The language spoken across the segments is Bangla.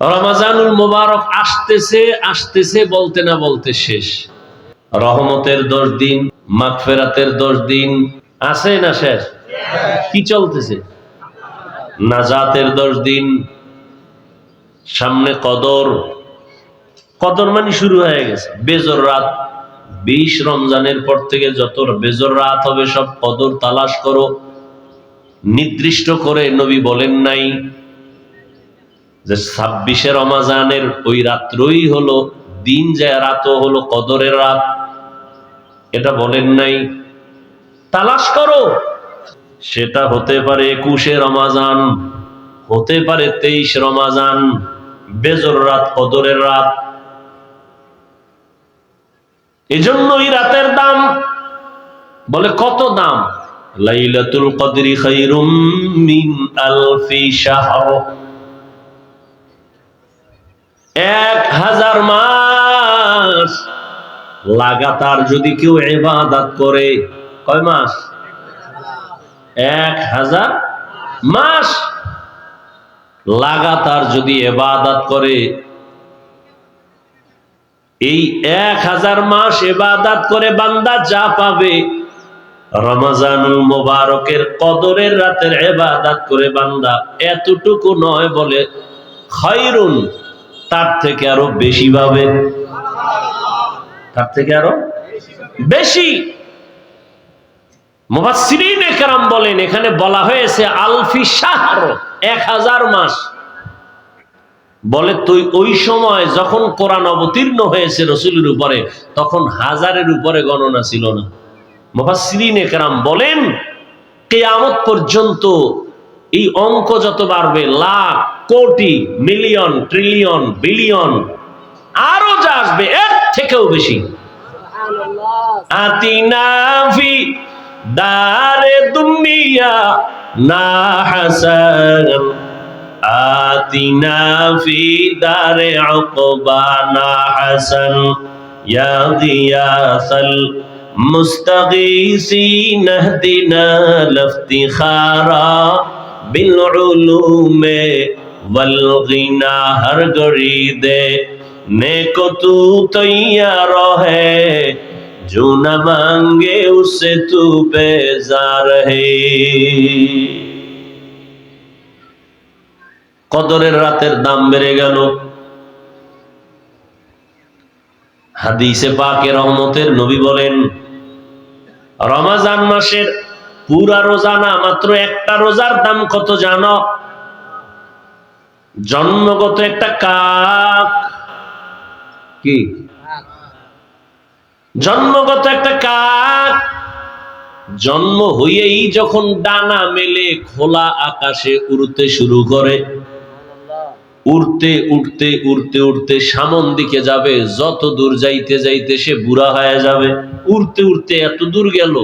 রমজানুল মুবারক আসতেছে আসতেছে বলতে না বলতে শেষ। রহমতের 10 দিন, মাগফিরাতের 10 দিন আছে না শেষ? কি চলতেছে? নাজাতের 10 দিন, সামনে কদর। কদর মানে শুরু হয়ে গেছে। বেজর রাত 20 রমজানের পর থেকে যত বেজর রাত হবে সব কদর তালাশ করো। নির্দিষ্ট করে নবী বলেন নাই যে 26 রমজানের ওই রাত্রই হলো দিন, যে রাতও হলো কদরের রাত, এটা বলেন নাই। তালাশ করো। সেটা হতে পারে 21 রমজান, হতে পারে 23 রমজান, বেজর রাত, কদরের রাত। এজন্য এই রাতের দাম। বলে কত দাম? লাইলাতুল কদরি খায়রুম মিন আলফি শাহর। 1000 মাস লাগাতার যদি কেউ ইবাদত করে। কয় মাস? 1000 মাস লাগাতার যদি ইবাদত করে, এই 1000 মাস ইবাদত করে বান্দা যা পাবে, রমজানুল মুবারকের কদরের রাতের ইবাদত করে বান্দা এতটুকু নয়, বলে খায়রুন, তার থেকে আরো বেশি পাবে, তার থেকে আরো বেশি। মুফাসসিরিনে কেরাম বলেন এখানে বলা হয়েছে আলফি শাহর, 1000 মাস। বলে তুই ওই সময় যখন কোরআন অবতীর্ণ হয়েছে রাসূলের উপরে, তখন 1000-এর উপরে গণনা ছিল না। মুফাসসিরিনে কেরাম বলেন কিয়ামত পর্যন্ত এই অঙ্ক যত বাড়বে, লাখ, কোটি, মিলিয়ন, ট্রিলিয়ন, বিলিয়ন, আরো যা আসবে এর থেকেও বেশি। আতিনা ফি দারে দুনিয়া না হাসান, আতিনা ফি দারে উকবা না হাসান, ইয়া গিয়াসাল মুস্তাগীসিন ইহদিনা লিফতিখারা বিল উলুমে ওয়াল গিনা। হর গড়ি দে नेको तू तैयार है, जो न मांगे उससे तू बेजार है। কদরের রাতের দাম বেড়ে গেল। হাদিসে পাকে রহমতের নবী বলেন, রমজান মাসের পুরা রোজা না, মাত্র একটা রোজার দাম কত জানো? জন্মগত একটা কাক, কি জন্মগত একটা কাক, জন্ম হইয়েই যখন ডানা মেলে খোলা আকাশে উড়তে শুরু করে, উড়তে উড়তে উড়তে উড়তে সামন দিকে যাবে, যত দূর যাইতে যাইতে সে বুড়া হয়ে যাবে। উড়তে উড়তে এত দূর গেল,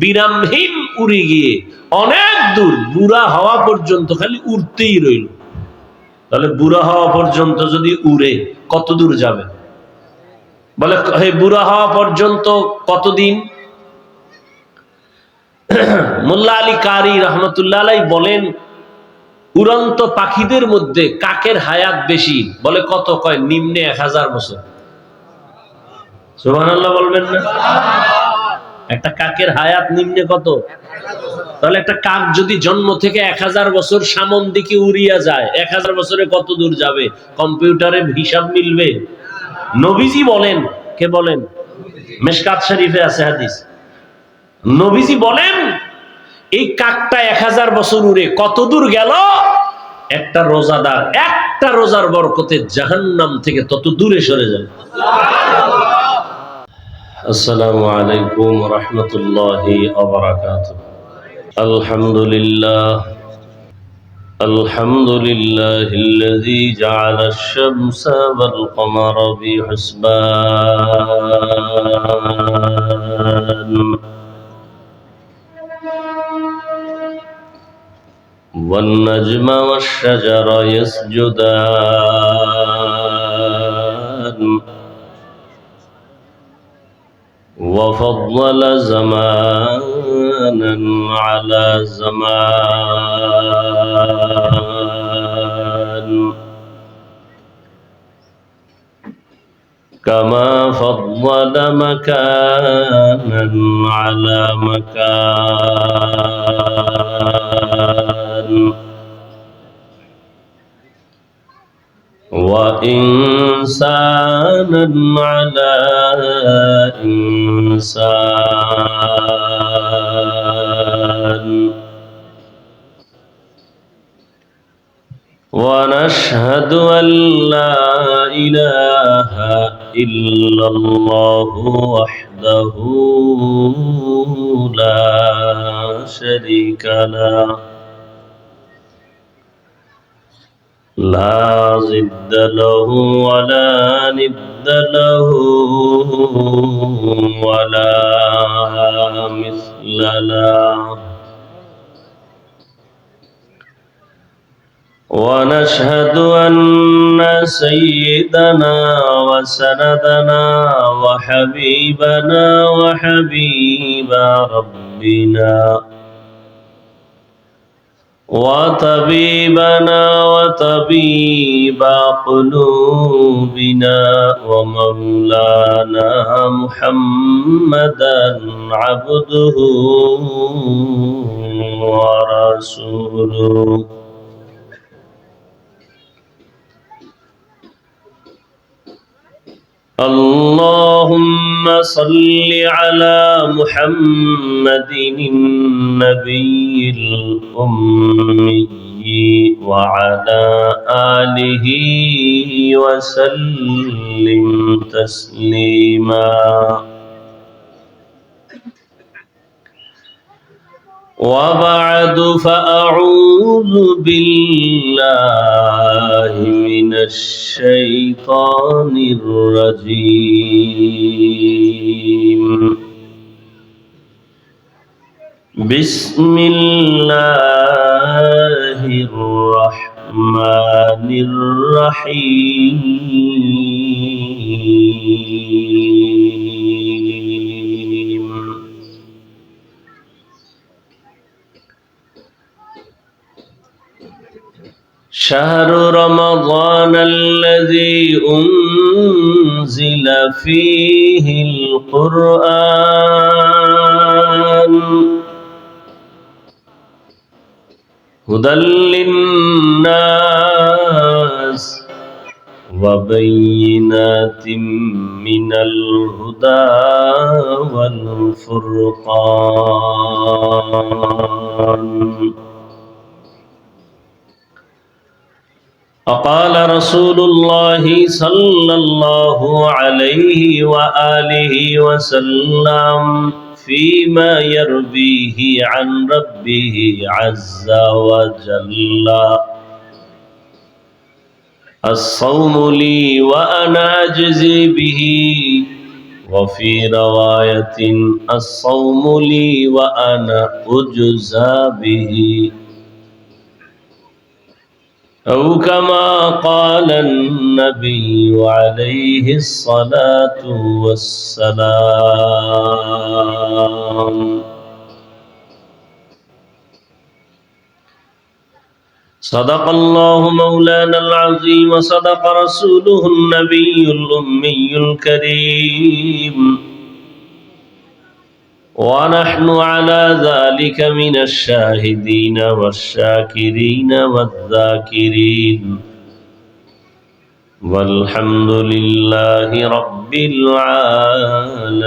বিরামহীন উড়ে গিয়ে অনেক দূর, বুড়া হওয়া পর্যন্ত খালি উড়তেই রইল। তাহলে বুড়া হওয়া পর্যন্ত যদি উড়ে কত দূর যাবে? বলে হে, বুড়া হওয়া পর্যন্ত কতদিন? মোল্লা আলী কারি রহমতুল্লাহ আলাইহি বলেন, উড়ন্ত পাখিদের মধ্যে কাকের হায়াত বেশি। বলে কত? কয় নিম্নে 1000 বছর। সুবহানাল্লাহ বলবেন না? একটা কাকের হায়াত নিম্নে কত? তাহলে একটা কাক যদি জন্ম থেকে 1000 বছর সামন দিকে উড়িয়া যায়, 1000 বছরে কত দূর যাবে? কম্পিউটারে হিসাব মিলবে? নবীজি বলেন, কে বলেন? মিশকাত শরীফে আছে হাদিস। নবীজি বলেন এই কাকটা 1000 বছর উড়ে কত দূর গেল? একটা রোজাদার একটা রোজার বরকতে জাহান্নাম থেকে তত দূরে সরে যাবে। আসসালামু আলাইকুম ওয়া রাহমাতুল্লাহি ওয়া বারাকাতুহু। আলহামদুলিল্লাহ, الحمد لله الذي جعل الشمس والقمر بحسبان والنجم والشجر يسجدان وفضل زمانا على زمان كما فضل مكانا على مكان وإنسانا على إنسان ونشهد أن لا إله إلا الله وحده لا شريك له لا ضد له ولا ند له ولا مثل له ونشهد أن سيدنا وسندنا وحبيبنا وحبيب ربنا وطبيبنا وطبيب قلوبنا ومولانا محمدا عبده ورسوله اللهم صل على محمد النبي الأمي وعلى آله وسلم تسليما وبعد فأعوذ بالله من الشيطان الرجيم بسم الله الرحمن الرحيم شهر رمضان الذي أنزل فيه القرآن هدى للناس وبينات من الهدى والفرقان وقال رسول الله صلى الله عليه وآله وسلم فيما يرويه عن ربه عز وجل الصوم لي وأنا أجزي به وفي رواية الصوم لي وأنا أجزى به أو كما قال النبي عليه الصلاة والسلام صدق الله مولانا العظيم وصدق رسوله النبي الأمي الكريم ونحن على ذلك من الشاهدين والشاكرين والذاكرين والحمد لله رب العالمين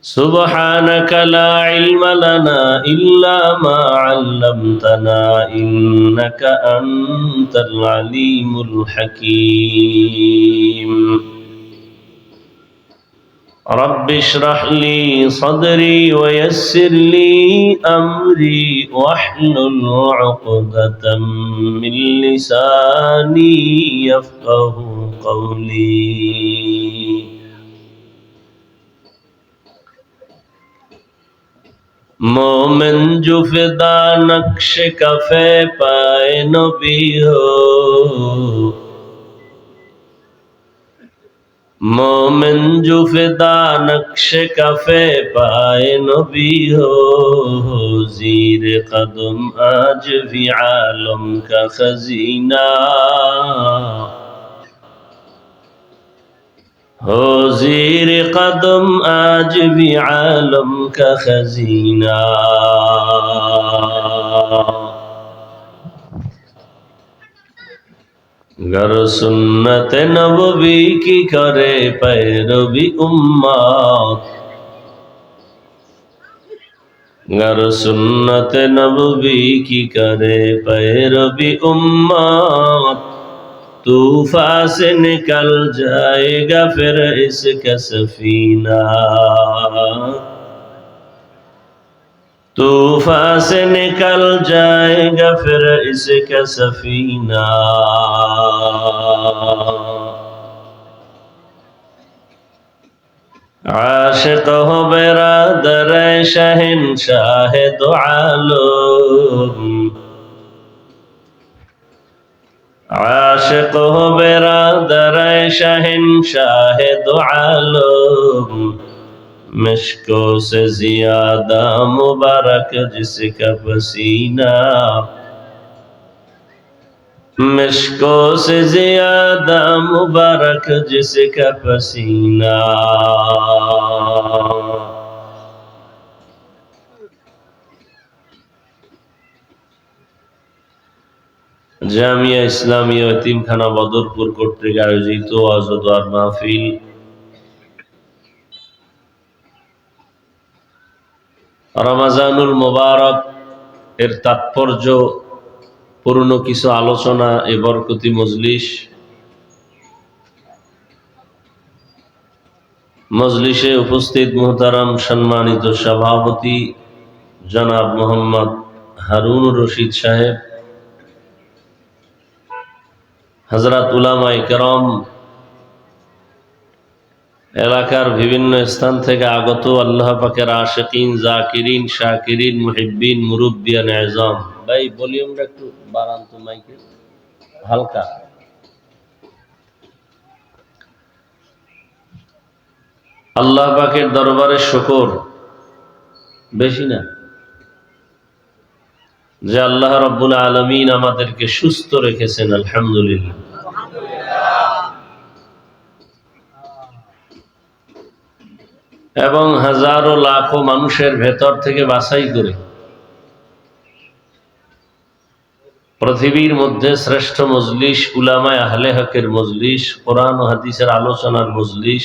سبحانك لا علم لنا إلا ما علمتنا إنك أنت العليم الحكيم رب اشرح لي صدري ويسر لي أمري واحلل عقدة من لساني يفقه قولي مومن جو فدا نقش کفے پائے نبی ہو मोमिन जो फिदा नक्श कफे पाए नबी हो जीर कदम आज भी आलम का खजीना हो जीर कदम आज भी आलम का खजीना गर सुन्नत नबवी की करे पैरवी उम्मत गर सुन्नत नबवी की करे पैरवी उम्मत तूफा से निकल जाएगा फिर इसका सफीना तूफा से निकल जाएगा फिर इसका सफीना आशिक हो बिरादर शहंशाह दो आलम आशिक हो बिरादर शहंशाह दो आलम मिश्को से ज्यादा मुबारक जिसका पसीना मिश्को से ज्यादा मुबारक जिसका पसीना জামিয়া ইসলামিয়া এতিমখানা বদরপুর কর্তৃক আয়োজিত ওয়াজ ও দোয়ার মাহফিল রমজানুল মুবারক এর তাৎপর্য পূর্ণ কিছু আলোচনা এ বরকতি মজলিস মজলিসে উপস্থিত মুহতারাম সম্মানিত সভাপতি জনাব মোহাম্মদ হারুন রশিদ সাহেব হযরত উলামায়ে কেরাম এলাকার বিভিন্ন স্থান থেকে আগত আল্লাহ পাকের আশিকিন জাকিরিন শাকিরিন মুহিব্বিন মুরব্বিয়ান আযম ভাই ভলিউমটা একটু বাড়ান তো মাইকে হালকা আল্লাহ পাকের দরবারে শুকর বেশি না যে আল্লাহ রাব্বুল আলামিন আমাদেরকে সুস্থ রেখেছেন আলহামদুলিল্লাহ এবং হাজারো লাখো মানুষের ভেতর থেকে বাছাই করে পৃথিবীর মধ্যে শ্রেষ্ঠ মজলিস উলামায়ে আহলে হকের মজলিস কোরআন ও হাদিসের আলোচনার মজলিস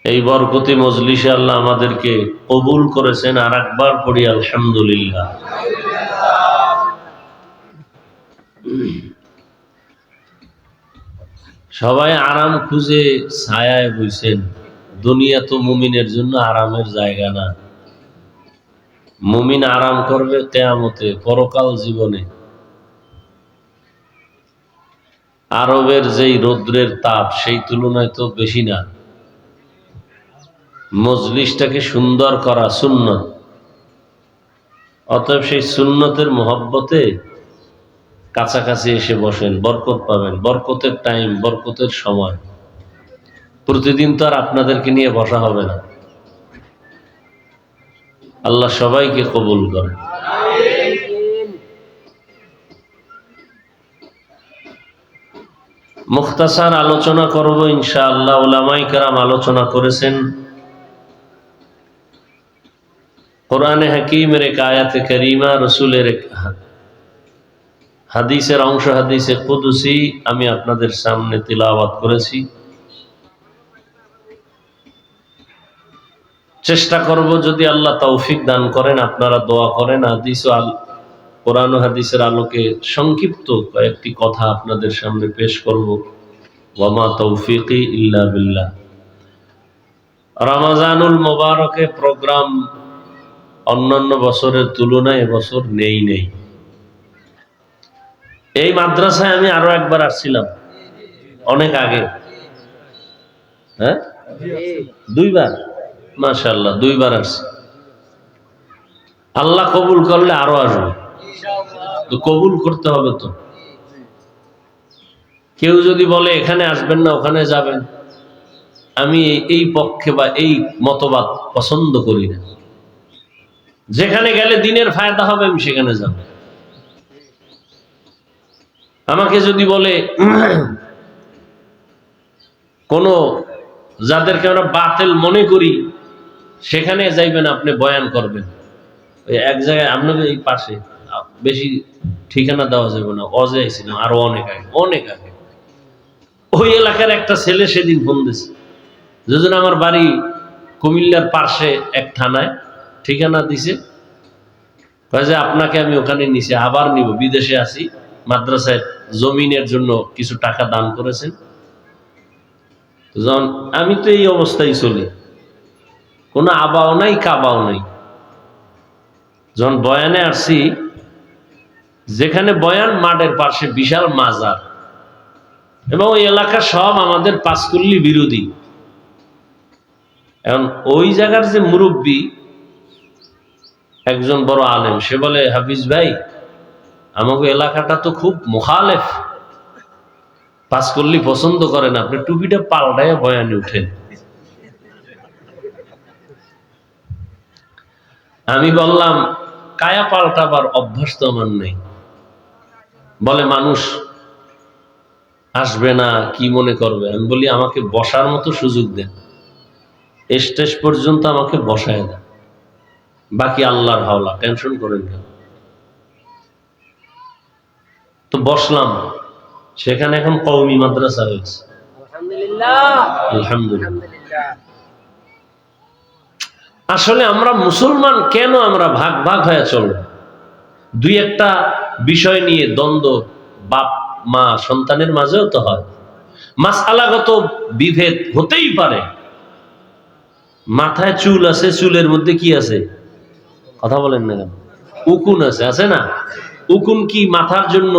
এই বরকতি মজলিসে আল্লাহ আমাদেরকে কবুল করেছেন আর একবার পড়ি আলহামদুলিল্লাহ সবাই আরাম খুঁজে ছায়ায় বইছেন দুনিয়া তো মুমিনের জন্য আরামের জায়গা না মুমিন আরাম করবে কিয়ামতে পরকাল জীবনে আরবের যেই রৌদ্রের তাপ সেই তুলনায় তো বেশি না মজলিসটাকে সুন্দর করা সুন্নত অতএব সেই সুন্নতের মহব্বতে কাছাকাছি এসে বসেন বরকত পাবেন বরকতের টাইম বরকতের সময় প্রতিদিন তো আর আপনাদেরকে নিয়ে বসা হবে না আল্লাহ সবাইকে কবুল করেন মুখতাসার আলোচনা করব ইনশাআল্লাহ উলামায়ে কেরাম আলোচনা করেছেন কোরআনে হাকিমের এক আয়াতে কারিমা রাসূলের এক হাদিসের অংশ হাদিসে কুদসি আমি আপনাদের সামনে তিলাওয়াত করেছি চেষ্টা করব যদি আল্লাহ তৌফিক দান করেন আপনারা দোয়া করেন হাদিস ও কোরআন ও হাদিসের আলোকে সংক্ষিপ্ত কয়েকটি কথা আপনাদের সামনে পেশ করব ওয়া মা তৌফিকি ইল্লা বিল্লাহ রমজানুল মুবারকে প্রোগ্রাম অন্যান্য বছরের তুলনায় এবছর নেই এই মাদ্রাসায় আমি আরো একবার আসছিলাম অনেক আগে হ্যাঁ দুইবার মাশাআল্লাহ দুইবার আসছি আল্লাহ কবুল করলে আরো আসবে তো কবুল করতে হবে তো কেউ যদি বলে এখানে আসবেন না ওখানে যাবেন, আমি এই পক্ষে বা এই মতবাদ পছন্দ করি না। যেখানে গেলে দিনের ফায়দা হবে আমি সেখানে যাব। আমাকে যদি বলে কোন যাদেরকে আমরা বাতিল মনে করি সেখানে যাইবেন, আপনি বয়ান করবেন, ওই এক জায়গায় আপনাদের এই পাশে, বেশি ঠিকানা দেওয়া যাবে না, অজাইছিলাম আরো অনেক আগে ওই এলাকার একটা ছেলে সেদিন ফোন দিছে, যেজন আমার বাড়ি কুমিল্লার পাশে এক থানায়, ঠিকানা দিছে, কয় যে আপনাকে আমি ওখানে নিছি, আবার নিব, বিদেশে আছি, মাদ্রাসায় জমিনের জন্য কিছু টাকা দান করেছেন। যখন আমি তো এই অবস্থায় চলি, কোনো আবাও নাই কাবাও নাই, যখন বয়ানে আসছি, যেখানে বয়ান মাঠের পাশে বিশাল মাজার, এবং ওই এলাকা সব আমাদের পাঁচকুল্লি বিরোধী। এখন ওই জায়গার যে মুরব্বী একজন বড় আলেম, সে বলে, হাফিজ ভাই আমাকে এলাকাটা তো খুব মুখালেফ, পাঁচকুল্লি পছন্দ করেন, আপনি টুপিটা পাল্টায় বয়ানে উঠেন। আমি বললাম কায়া পাল্টাবার অভ্যাস তো আমার নেই। বলে মানুষ আসবে না, কি মনে করবে? আমি বলি আমাকে বসার মতো সুযোগ দেন, স্টেজ পর্যন্ত আমাকে বসায় দেন, বাকি আল্লাহর হাওলা, টেনশন করেন কেন? তো বসলাম, সেখানে এখন কওমি মাদ্রাসা হয়েছে, আলহামদুলিল্লাহ। আসলে আমরা মুসলমান কেন আমরা ভাগ ভাগ হয়ে চলব? দুই একটা বিষয় নিয়ে দ্বন্দ্ব বাপ মা সন্তানের মাঝেও তো হয়, মাসআলাগত বিভেদ হতেই পারে। মাথায় চুল আছে, চুলের মধ্যে কি আছে? কথা বলেন না কেন? উকুন আছে না? উকুন কি মাথার জন্য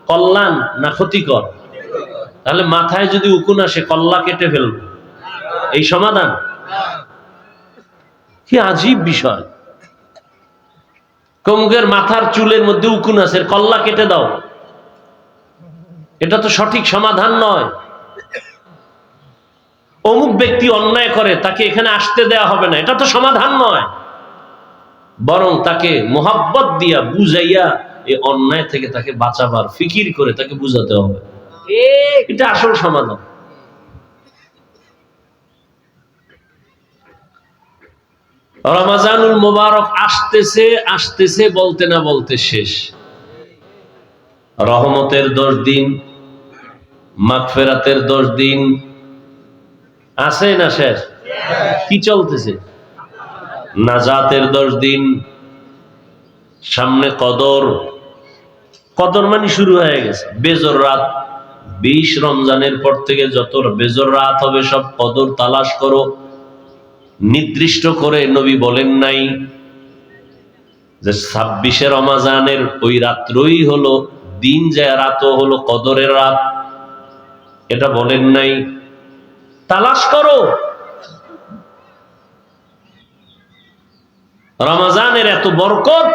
কল্যাণ না ক্ষতিকর? তাহলে মাথায় যদি উকুন আসে, কল্লা কেটে ফেলব, এই সমাধান? কি আজীব বিষয়! কমুকের মাথার চুলের মধ্যে উকুন আছে, কল্লা কেটে দাও, এটা তো সঠিক সমাধান নয়। অমুক ব্যক্তি অন্যায় করে, তাকে এখানে আসতে দেয়া হবে না, এটা তো সমাধান নয়। বরং তাকে মোহাব্বত দিয়া বুঝাইয়া এই অন্যায় থেকে তাকে বাঁচাবার ফিকির করে তাকে বুঝাতে হবে, এটা আসল সমাধান। রমজানুল মুবারক আসতেছে আসতেছে বলতে না বলতে শেষ। রহমতের 10 দিন, মাগফিরাতের 10 দিন আছে না শেষ? কি চলতেছে? নাজাতের 10 দিন, সামনে কদর। কদর মানে শুরু হয়ে গেছে, বেজর রাত। 20 রমজানের পর থেকে যত বেজর রাত হবে সব কদর তালাশ করো। নির্দিষ্ট করে নবী বলেন নাই যে 26 রমজানের ওই রাত্রই হলো দিন, যায় রাতও হলো কদরের রাত, এটা বলেন নাই। তালাশ করো। রমজানের এত বরকত,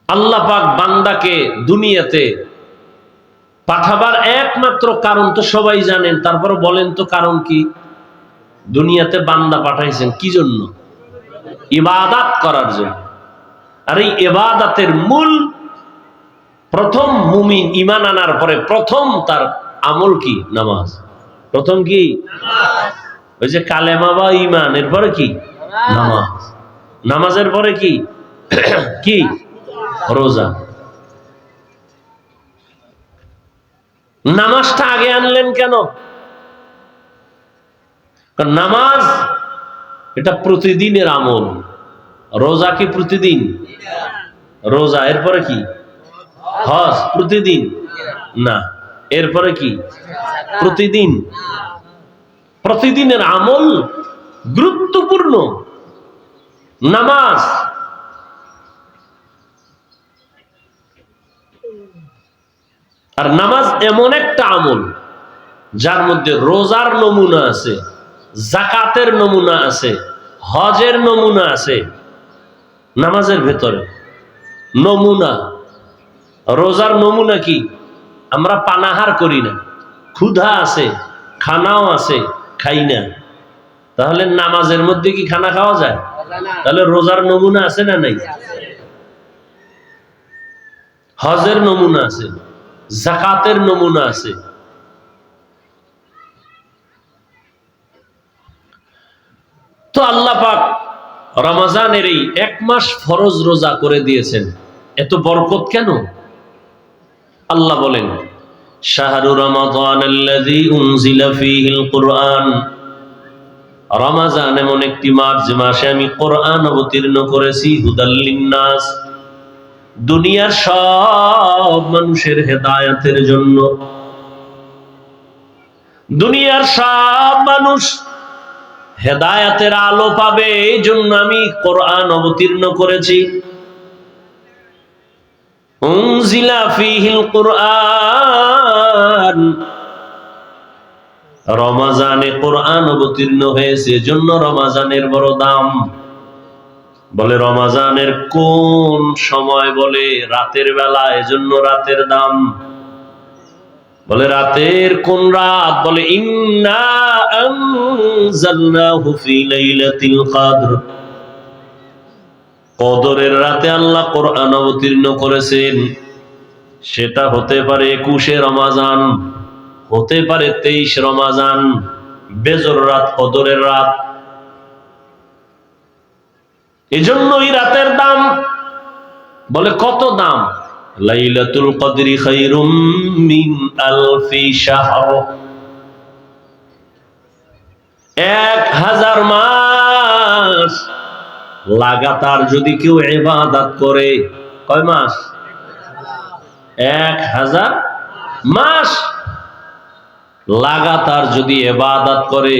আল্লাহ পাক বান্দাকে দুনিয়াতে পাঠাবার একমাত্র কারণ তো সবাই জানেন, তারপরে বলেন তো কারণ কি? দুনিয়াতে বান্দা পাঠাইছেন কি জন্য? ইবাদত করার জন্য। আর এই ইবাদতের মূল, প্রথম মুমিন ঈমান আনার পরে প্রথম তার আমল কি? নামাজ। প্রথম কি? ওই যে কালেমা বা ঈমান, এরপরে কি? নামাজ। নামাজের পরে কি? কি? রোজা। নামাজটা আগে আনলেন কেন? কারণ নামাজ এটা প্রতিদিনের আমল। রোজা কি প্রতিদিন? রোজা। এরপরে কি? হজ। প্রতিদিন না। এরপরে কি? প্রতিদিন। প্রতিদিনের আমল গুরুত্বপূর্ণ। নামাজ আর নামাজ এমন একটা আমল যার মধ্যে রোজার নমুনা আছে, যাকাতের নমুনা আছে, হজের নমুনা আছে। নামাজের ভেতরে নমুনা। রোজার নমুনা কি? আমরা পানাহার করি না, ক্ষুধা আছে, খানাও আছে, খাই না। তাহলে নামাজের মধ্যে কি খানা খাওয়া যায়? তাহলে রোজার নমুনা আছে না নাই? হজের নমুনা আছে, যাকাতের নমুনা আছে। তো আল্লাহ পাক রমজানের এই 1 মাস ফরজ রোজা করে দিয়েছেন। এত বরকত কেন? আল্লাহ বলেন, শাহরু রমাদানাল্লাযী উনজিলা ফীহিল কুরআন, রমজান এমন একটি মাস যে মাসে আমি কোরআন অবতীর্ণ করেছি, হুদাল লিন্নাস, দুনিয়ার সব মানুষের হেদায়েতের জন্য। দুনিয়ার সব মানুষ হেদায়েতের আলো পাবে, এই জন্য আমি কোরআন অবতীর্ণ করেছি। উনজিলা ফীহিল কুরআন, রমজানে কোরআন অবতীর্ণ হয়েছে, এজন্য রমজানের বড় দাম। বলে রমজানের কোন সময়? বলে রাতের বেলা, এজন্য রাতের দাম। বলে রাতের কোন রাত? বলে ইন্না আনজালনাহু ফি লাইলাতিল কদর, কদরের রাতে আল্লাহ কোরআন অবতীর্ণ করেছেন। সেটা হতে পারে 21 রমজান, হতে পারে 23 রমজান, বেজর রাত, কদরের রাত। এজন্য এই রাতের দাম। বলে কত দাম? লাইলাতুল কদরি খায়রুম মিন আলফি শাহর, 1000 মাস লাগাতার যদি কেউ ইবাদত করে। কয় মাস? 1000 মাস লাগাতার যদি ইবাদত করে,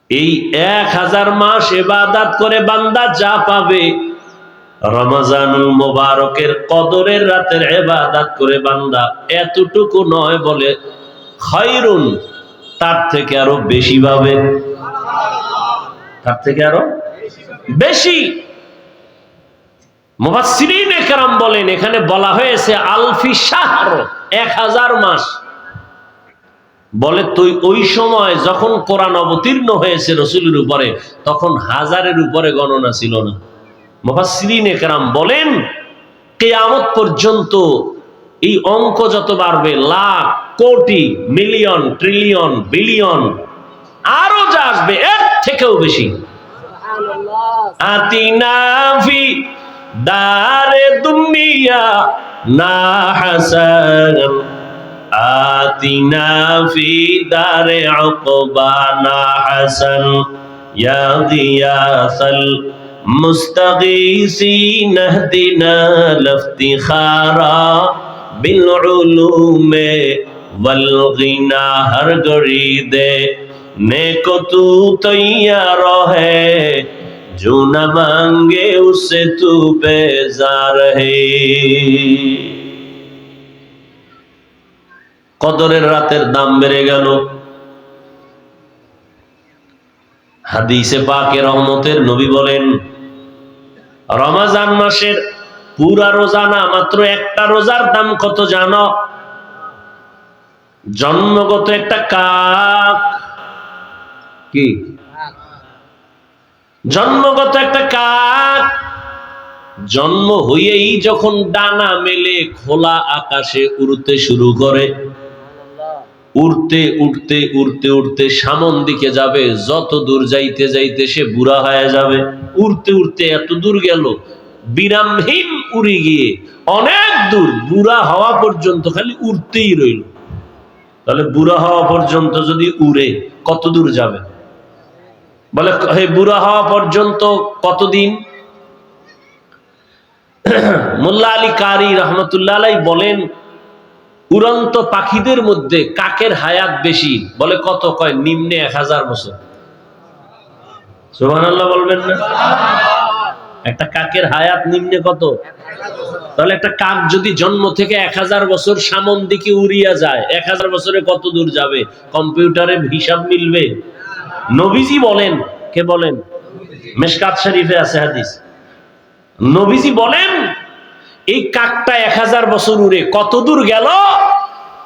এই 1000 মাস ইবাদত করে বান্দা যা পাবে, রমজানুল মুবারকের কদরের রাতের ইবাদত করে বান্দা এতটুকু নয়, বলে খায়রুন, তার থেকে আরো বেশি পাবে, তার থেকে আরো বেশি। মুফাসসিরিনে কেরাম বলেন, এখানে বলা হয়েছে আলফি শাহর, 1000 মাস। বলে তুই ওই সময় যখন কোরআন অবতীর্ণ হয়েছে রাসূলের উপরে, তখন 1000-এর উপরে গণনা ছিল না। মুফাসসিরিনে কেরাম বলেন, কিয়ামত পর্যন্ত এই অঙ্ক যত বাড়বে, লাখ, কোটি, মিলিয়ন, ট্রিলিয়ন, বিলিয়ন, আরো যা আসবে এর থেকেও বেশি। আতিনা ফি দারে দুনিয়া না হাসান, আতিনা ফি দারে উকবা না হাসান, ইয়া গিয়াসাল মুস্তাগীসিন ইহদিনা লিফতিখারা বিল উলুমে ওয়াল গিনা, হর গড়ি দে नेको तू तैयार है, जो न मांगे उससे तू बेजार है। কদরের রাতের দাম বেড়ে গেল। হাদিসে পাকে রহমতের নবী বলেন, রমজান মাসের পুরা রোজা না, মাত্র একটা রোজার দাম কত জানো? জন্মগত একটা কাক, কি জন্মগত একটা কাক, জন্ম হইয়েই যখন ডানা মেলে খোলা আকাশে উড়তে শুরু করে, উড়তে উড়তে উড়তে উড়তে সামন দিকে যাবে, যত দূর যাইতে যাইতে সে বুড়া হয়ে যাবে। উড়তে উড়তে এত দূর গেল, বিরামহীন উড়ে গিয়ে অনেক দূর, বুড়া হওয়া পর্যন্ত খালি উড়তেই রইল। তাহলে বুড়া হওয়া পর্যন্ত যদি উড়ে কত দূর যাবে? বলে হে বুড়া হওয়া পর্যন্ত কতদিন? মোল্লা আলী কারি রহমতুল্লাহ আলাইহি বলেন, উড়ন্ত পাখিদের মধ্যে কাকের হায়াত বেশি। বলে কত? কয় নিম্নে 1000 বছর। সুবহানাল্লাহ বলবেন না? একটা কাকের হায়াত নিম্নে কত? তাহলে একটা কাক যদি জন্ম থেকে 1000 বছর সামন দিকে উড়িয়া যায়, 1000 বছরে কত দূর যাবে? কম্পিউটারে হিসাব মিলবে? নবীজি বলেন, কে বলেন? মিশকাত শরীফে আছে হাদিস। নবীজি বলেন, এই কাকটা 1000 বছর উড়ে কত দূর গেল,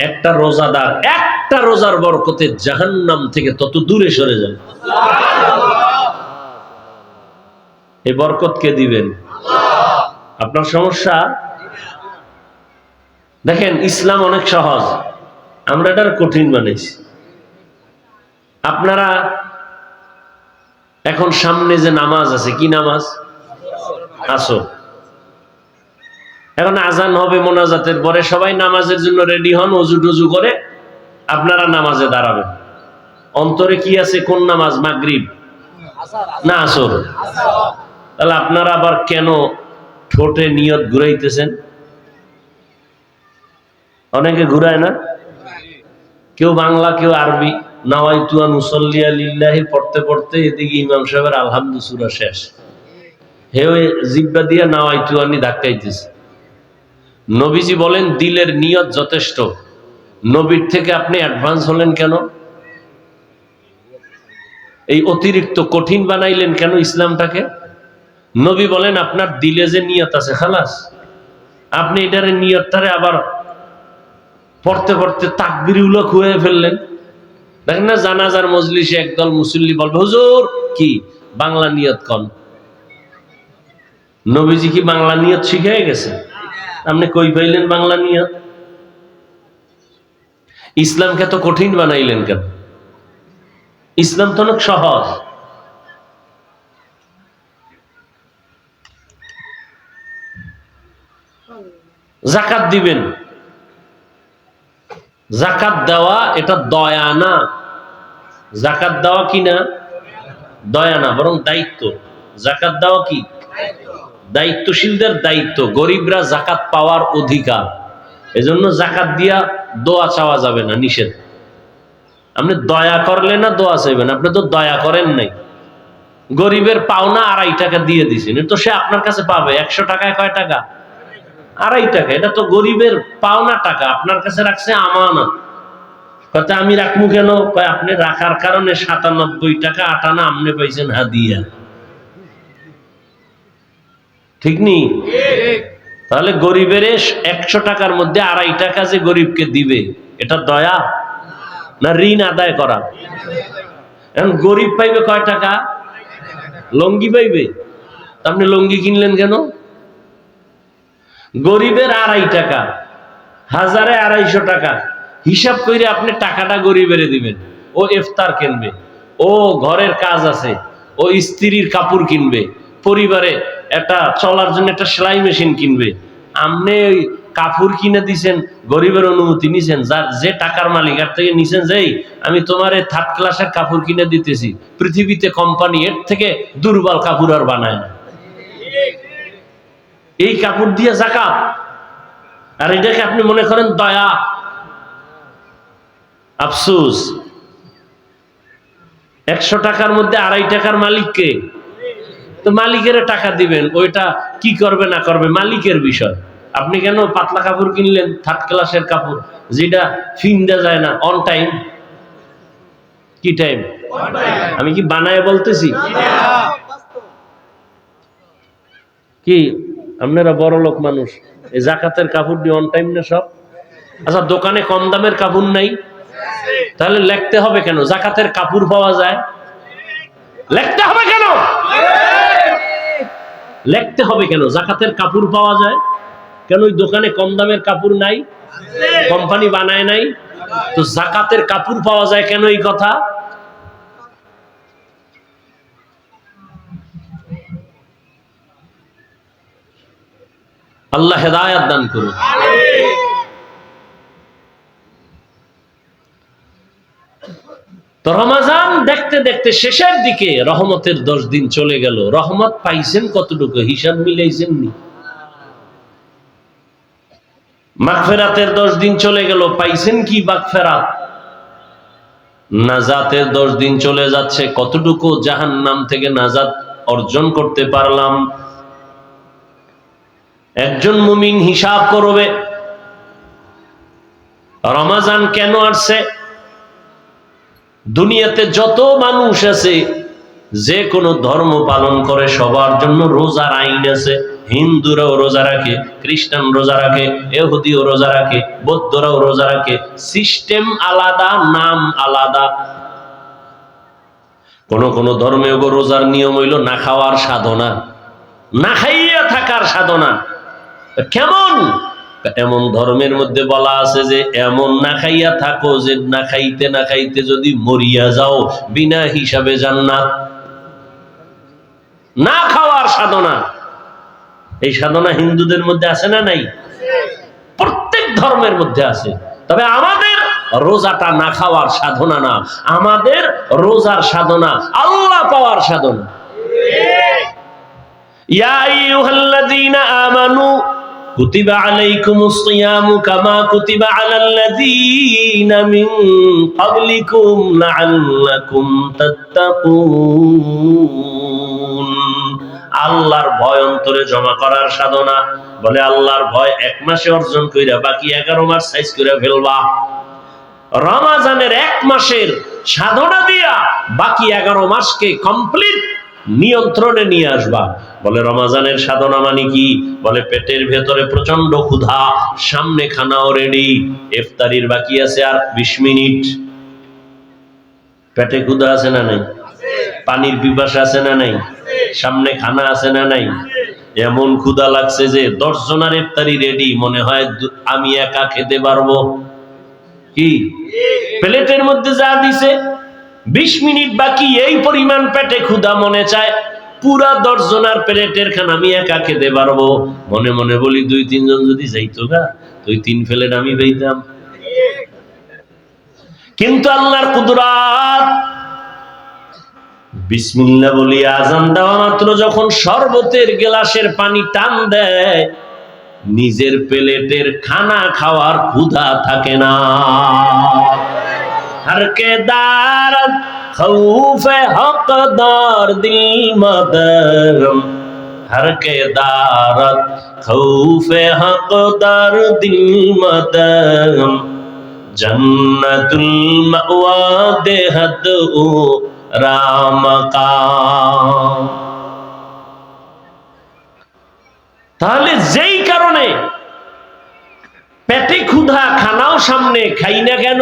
একটা রোজাদার একটা রোজার বরকতে জাহান্নাম থেকে তত দূরে সরে যাবে। এই বরকত কে দিবেন? আপনার সমস্যা? দেখেন, ইসলাম অনেক সহজ, আমরা এটা কঠিন বানাইছি। আপনারা এখন সামনে যে নামাজ আছে, কি নামাজ? আসর। এখন আজান হবে মোনাজাতের পরে, সবাই নামাজের জন্য রেডি হন, অজু টজু করে আপনারা নামাজে দাঁড়াবেন। অন্তরে কি আছে? কোন নামাজ? মাগরিব না আসর? তাহলে আপনারা আবার কেন ঠোঁটে নিয়ত ঘুরাইতেছেন? অনেকে ঘুরায় না, কেউ বাংলা কেউ আরবি। নাওয়াইতু আন উসাল্লিয়া লিল্লাহি পড়তে পড়তে এদিকে ইমাম সাহেবের আলহামদু সূরা শেষ, হে ওই জিহ্বা দিয়া নাওয়াইতু আনি ধাক্কাইতেছে। নবীজি বলেন দিলের নিয়ত যথেষ্ট। নবীর থেকে আপনি অ্যাডভান্স হলেন কেন? এই অতিরিক্ত কঠিন বানাইলেন কেন ইসলামটাকে? নবী বলেন আপনার দিলে যে নিয়ত আছে খালাস, আপনি এটারে নিয়তটারে আবার পড়তে পড়তে তাকবীরগুলো খুঁয়ে ফেললেন। দেখেন না, জানাজার মজলিসে একদল মুসল্লি বলবে হুজুর কি বাংলা নিয়ত কন। নবীজি কি বাংলা নিয়ত শিখে গেছে? আপনি কই পাইলেন বাংলা নিয়ত? ইসলামকে তো কঠিন বানাইলেন কেন? ইসলাম তো অনেক সহজ। যাকাত দিবেন, যাকাত দেওয়া এটা দয়া না। যাকাত দেওয়া কি না? দয়া না, বরং দায়িত্ব। যাকাত দেওয়া কি? দায়িত্বশীলদের দায়িত্ব। গরিবরা যাকাত পাওয়ার অধিকার। এজন্য যাকাত দিয়া দোয়া চাওয়া যাবে না, নিষেধ। আপনি দয়া করলে না দোয়া চাইবেন, আপনি তো দয়া করেন নাই। গরিবের পাওনা 2.5 টাকা দিয়ে দিছেন, তো সে আপনার কাছে পাবে 100 টাকায় কয় টাকা? 2.5 টাকা। এটা তো গরিবের পাওনা টাকা, আপনার কাছে রাখছে আমানত। কথা আমি রাখবো কেন? আপনি রাখার কারণে 97 টাকা 8 আনা আপনি পাইছেন হাদিয়া, ঠিক নি? তাহলে গরিবের 100 টাকার মধ্যে 2.5 টাকা যে গরিবকে দিবে, এটা দয়া না ঋণ আদায় করা? এখন গরিব পাইবে কয় টাকা? লঙ্গি পাইবে। আপনি লঙ্গি কিনলেন কেন? গরিবের 2.5 টাকা, হাজারে 250 টাকা হিসাব করে আপনি টাকাটা গরিবের দিবেন। ও ইফতার কিনবে, ও ঘরের কাজ আছে, ও স্ত্রীর কাপড় কিনবে, পরিবারে একটা চলার জন্য একটা সেলাই মেশিন কিনবে। আপনি ওই কাপড় কিনে দিছেন, গরিবের অনুমতি নিছেন, যার যে টাকার মালিক আর থেকে নিছেন, যেই আমি তোমার 3rd ক্লাসের কাপড় কিনে দিতেছি। পৃথিবীতে কোম্পানি এর থেকে দুর্বল কাপড় আর বানায় না। এই কাপড় দিয়ে যাকাত, আর এটাকে আপনি মনে করেন দয়া। আফসোস, 100 টাকার মধ্যে 2.5 টাকার মালিককে, তো মালিকের টাকা দিবেন, ওইটা কি করবে না করবে মালিকের বিষয়। আপনি কেন পাতলা কাপড় কিনলেন, 3rd ক্লাসের কাপড়, যেটা ফিন্দা যায় না অন টাইম? কি টাইম? আমি কি বানায় বলতেছি? কি আপনারা বড় লোক মানুষ, এই যাকাতের কাপড় দিয়ে অন টাইম না সব? আচ্ছা, দোকানে কম দামের কাপড় নাই, তাহলে লিখতে হবে কেন যাকাতের কাপড় পাওয়া যায়? লিখতে হবে কেন? লিখতে হবে কেন যাকাতের কাপড় পাওয়া যায়? কেন ওই দোকানে কম দামের কাপড় নাই? কোম্পানি বানায় নাই? তো যাকাতের কাপড় পাওয়া যায় কেন? এই কথা আল্লাহ হেদায়েত দান করুন। তো রমজান দেখতে দেখতে শেষের দিকে রহমতের 10 দিন চলে গেল। রহমত পাইছেন কতটুকু হিসাব মিলাইছেন নি? মাগফিরাতের 10 দিন চলে গেল, পাইছেন কি মাগফিরাত? নাজাতের 10 দিন চলে যাচ্ছে, কতটুকু জাহান্নাম থেকে নাজাত অর্জন করতে পারলাম? একজন মুমিন হিসাব করবে রমজান কেন আসছে। দুনিয়াতে যত মানুষ আছে, যে কোনো ধর্ম পালন করে, সবার জন্য রোজার আইন আছে। হিন্দুরাও রোজা রাখে, খ্রিস্টান রোজা রাখে, ইহুদিও রোজা রাখে, বৌদ্ধরাও রোজা রাখে। সিস্টেম আলাদা, নাম আলাদা। কোন কোন ধর্মে রোজার নিয়ম হইল না খাওয়ার সাধনা, না খাইয়া থাকার সাধনা। কেমন? এমন ধর্মের মধ্যে বলা আছে যে এমন না খাইয়া থাকো যে না খাইতে না খাইতে যদি মরিয়া যাও বিনা হিসাবে জান্নাত। না খাওয়ার সাধনা, এই সাধনা হিন্দুদের মধ্যে আছে না নাই? প্রত্যেক ধর্মের মধ্যে আছে। তবে আমাদের রোজাটা না খাওয়ার সাধনা না, আমাদের রোজার সাধনা আল্লাহ পাওয়ার সাধনা। ইয়া আইয়ুহাল্লাযীনা আমানু কুতিবা আলাইকুমুস সিয়ামু কামা কুতিবা আলাল্লাযীনা মিন ক্বাবলিকুম লাআল্লাকুম তাত্তাকুন। আল্লাহর ভয় অন্তরে জমা করার সাধনা। বলে আল্লাহর ভয় 1 মাসে অর্জন কইরা বাকি 11 মাস সাইজ করে ফেলবা। রমজানের 1 মাসের সাধনা দিয়া বাকি 11 মাসকে কমপ্লিট নিয়ন্ত্রণে নিয়ে আসবা। বলে রমজানের সাধনা মানে কি? বলে পেটের ভেতরে প্রচন্ড ক্ষুধা, সামনে খানাও রেডি, ইফতারির বাকি আছে আর 20 মিনিট। পেটে ক্ষুধা আছে না নাই? পানির পিপাসা আছে না নাই? সামনে খানা আছে না নাই? এমন ক্ষুধা লাগছে যে 10 জনের ইফতারি রেডি, মনে হয় আমি একা খেতে পারবো। কি প্লেটের মধ্যে যা দিছে 20 মিনিট বাকি, এই পরিমাণ পেটে ক্ষুধা, মনে চায় পুরা 10 জনের প্লেটের খানা আমি একা খেতে পারবো। মনে মনে বলি 2-3 জন যদি যাইতো গা, 2-3 প্লেট আমি পেতাম। কিন্তু আল্লাহর কুদরত, বিসমিল্লাহ বলি আজান দেওয়া মাত্র যখন শরবতের গ্লাসের পানি টান দেয়, নিজের প্লেটের খানা খাওয়ার ক্ষুধা থাকে না। হরকে দারত খৌফে হকদার দিল মদরম, হরকে দারত খৌফে হকদার দিল মদরম, জন্নতুল মাওয়া দেহদ ও রামকাম। তাহলে যেই কারণে পেটে ক্ষুধা, খানাও সামনে, খাই না কেন?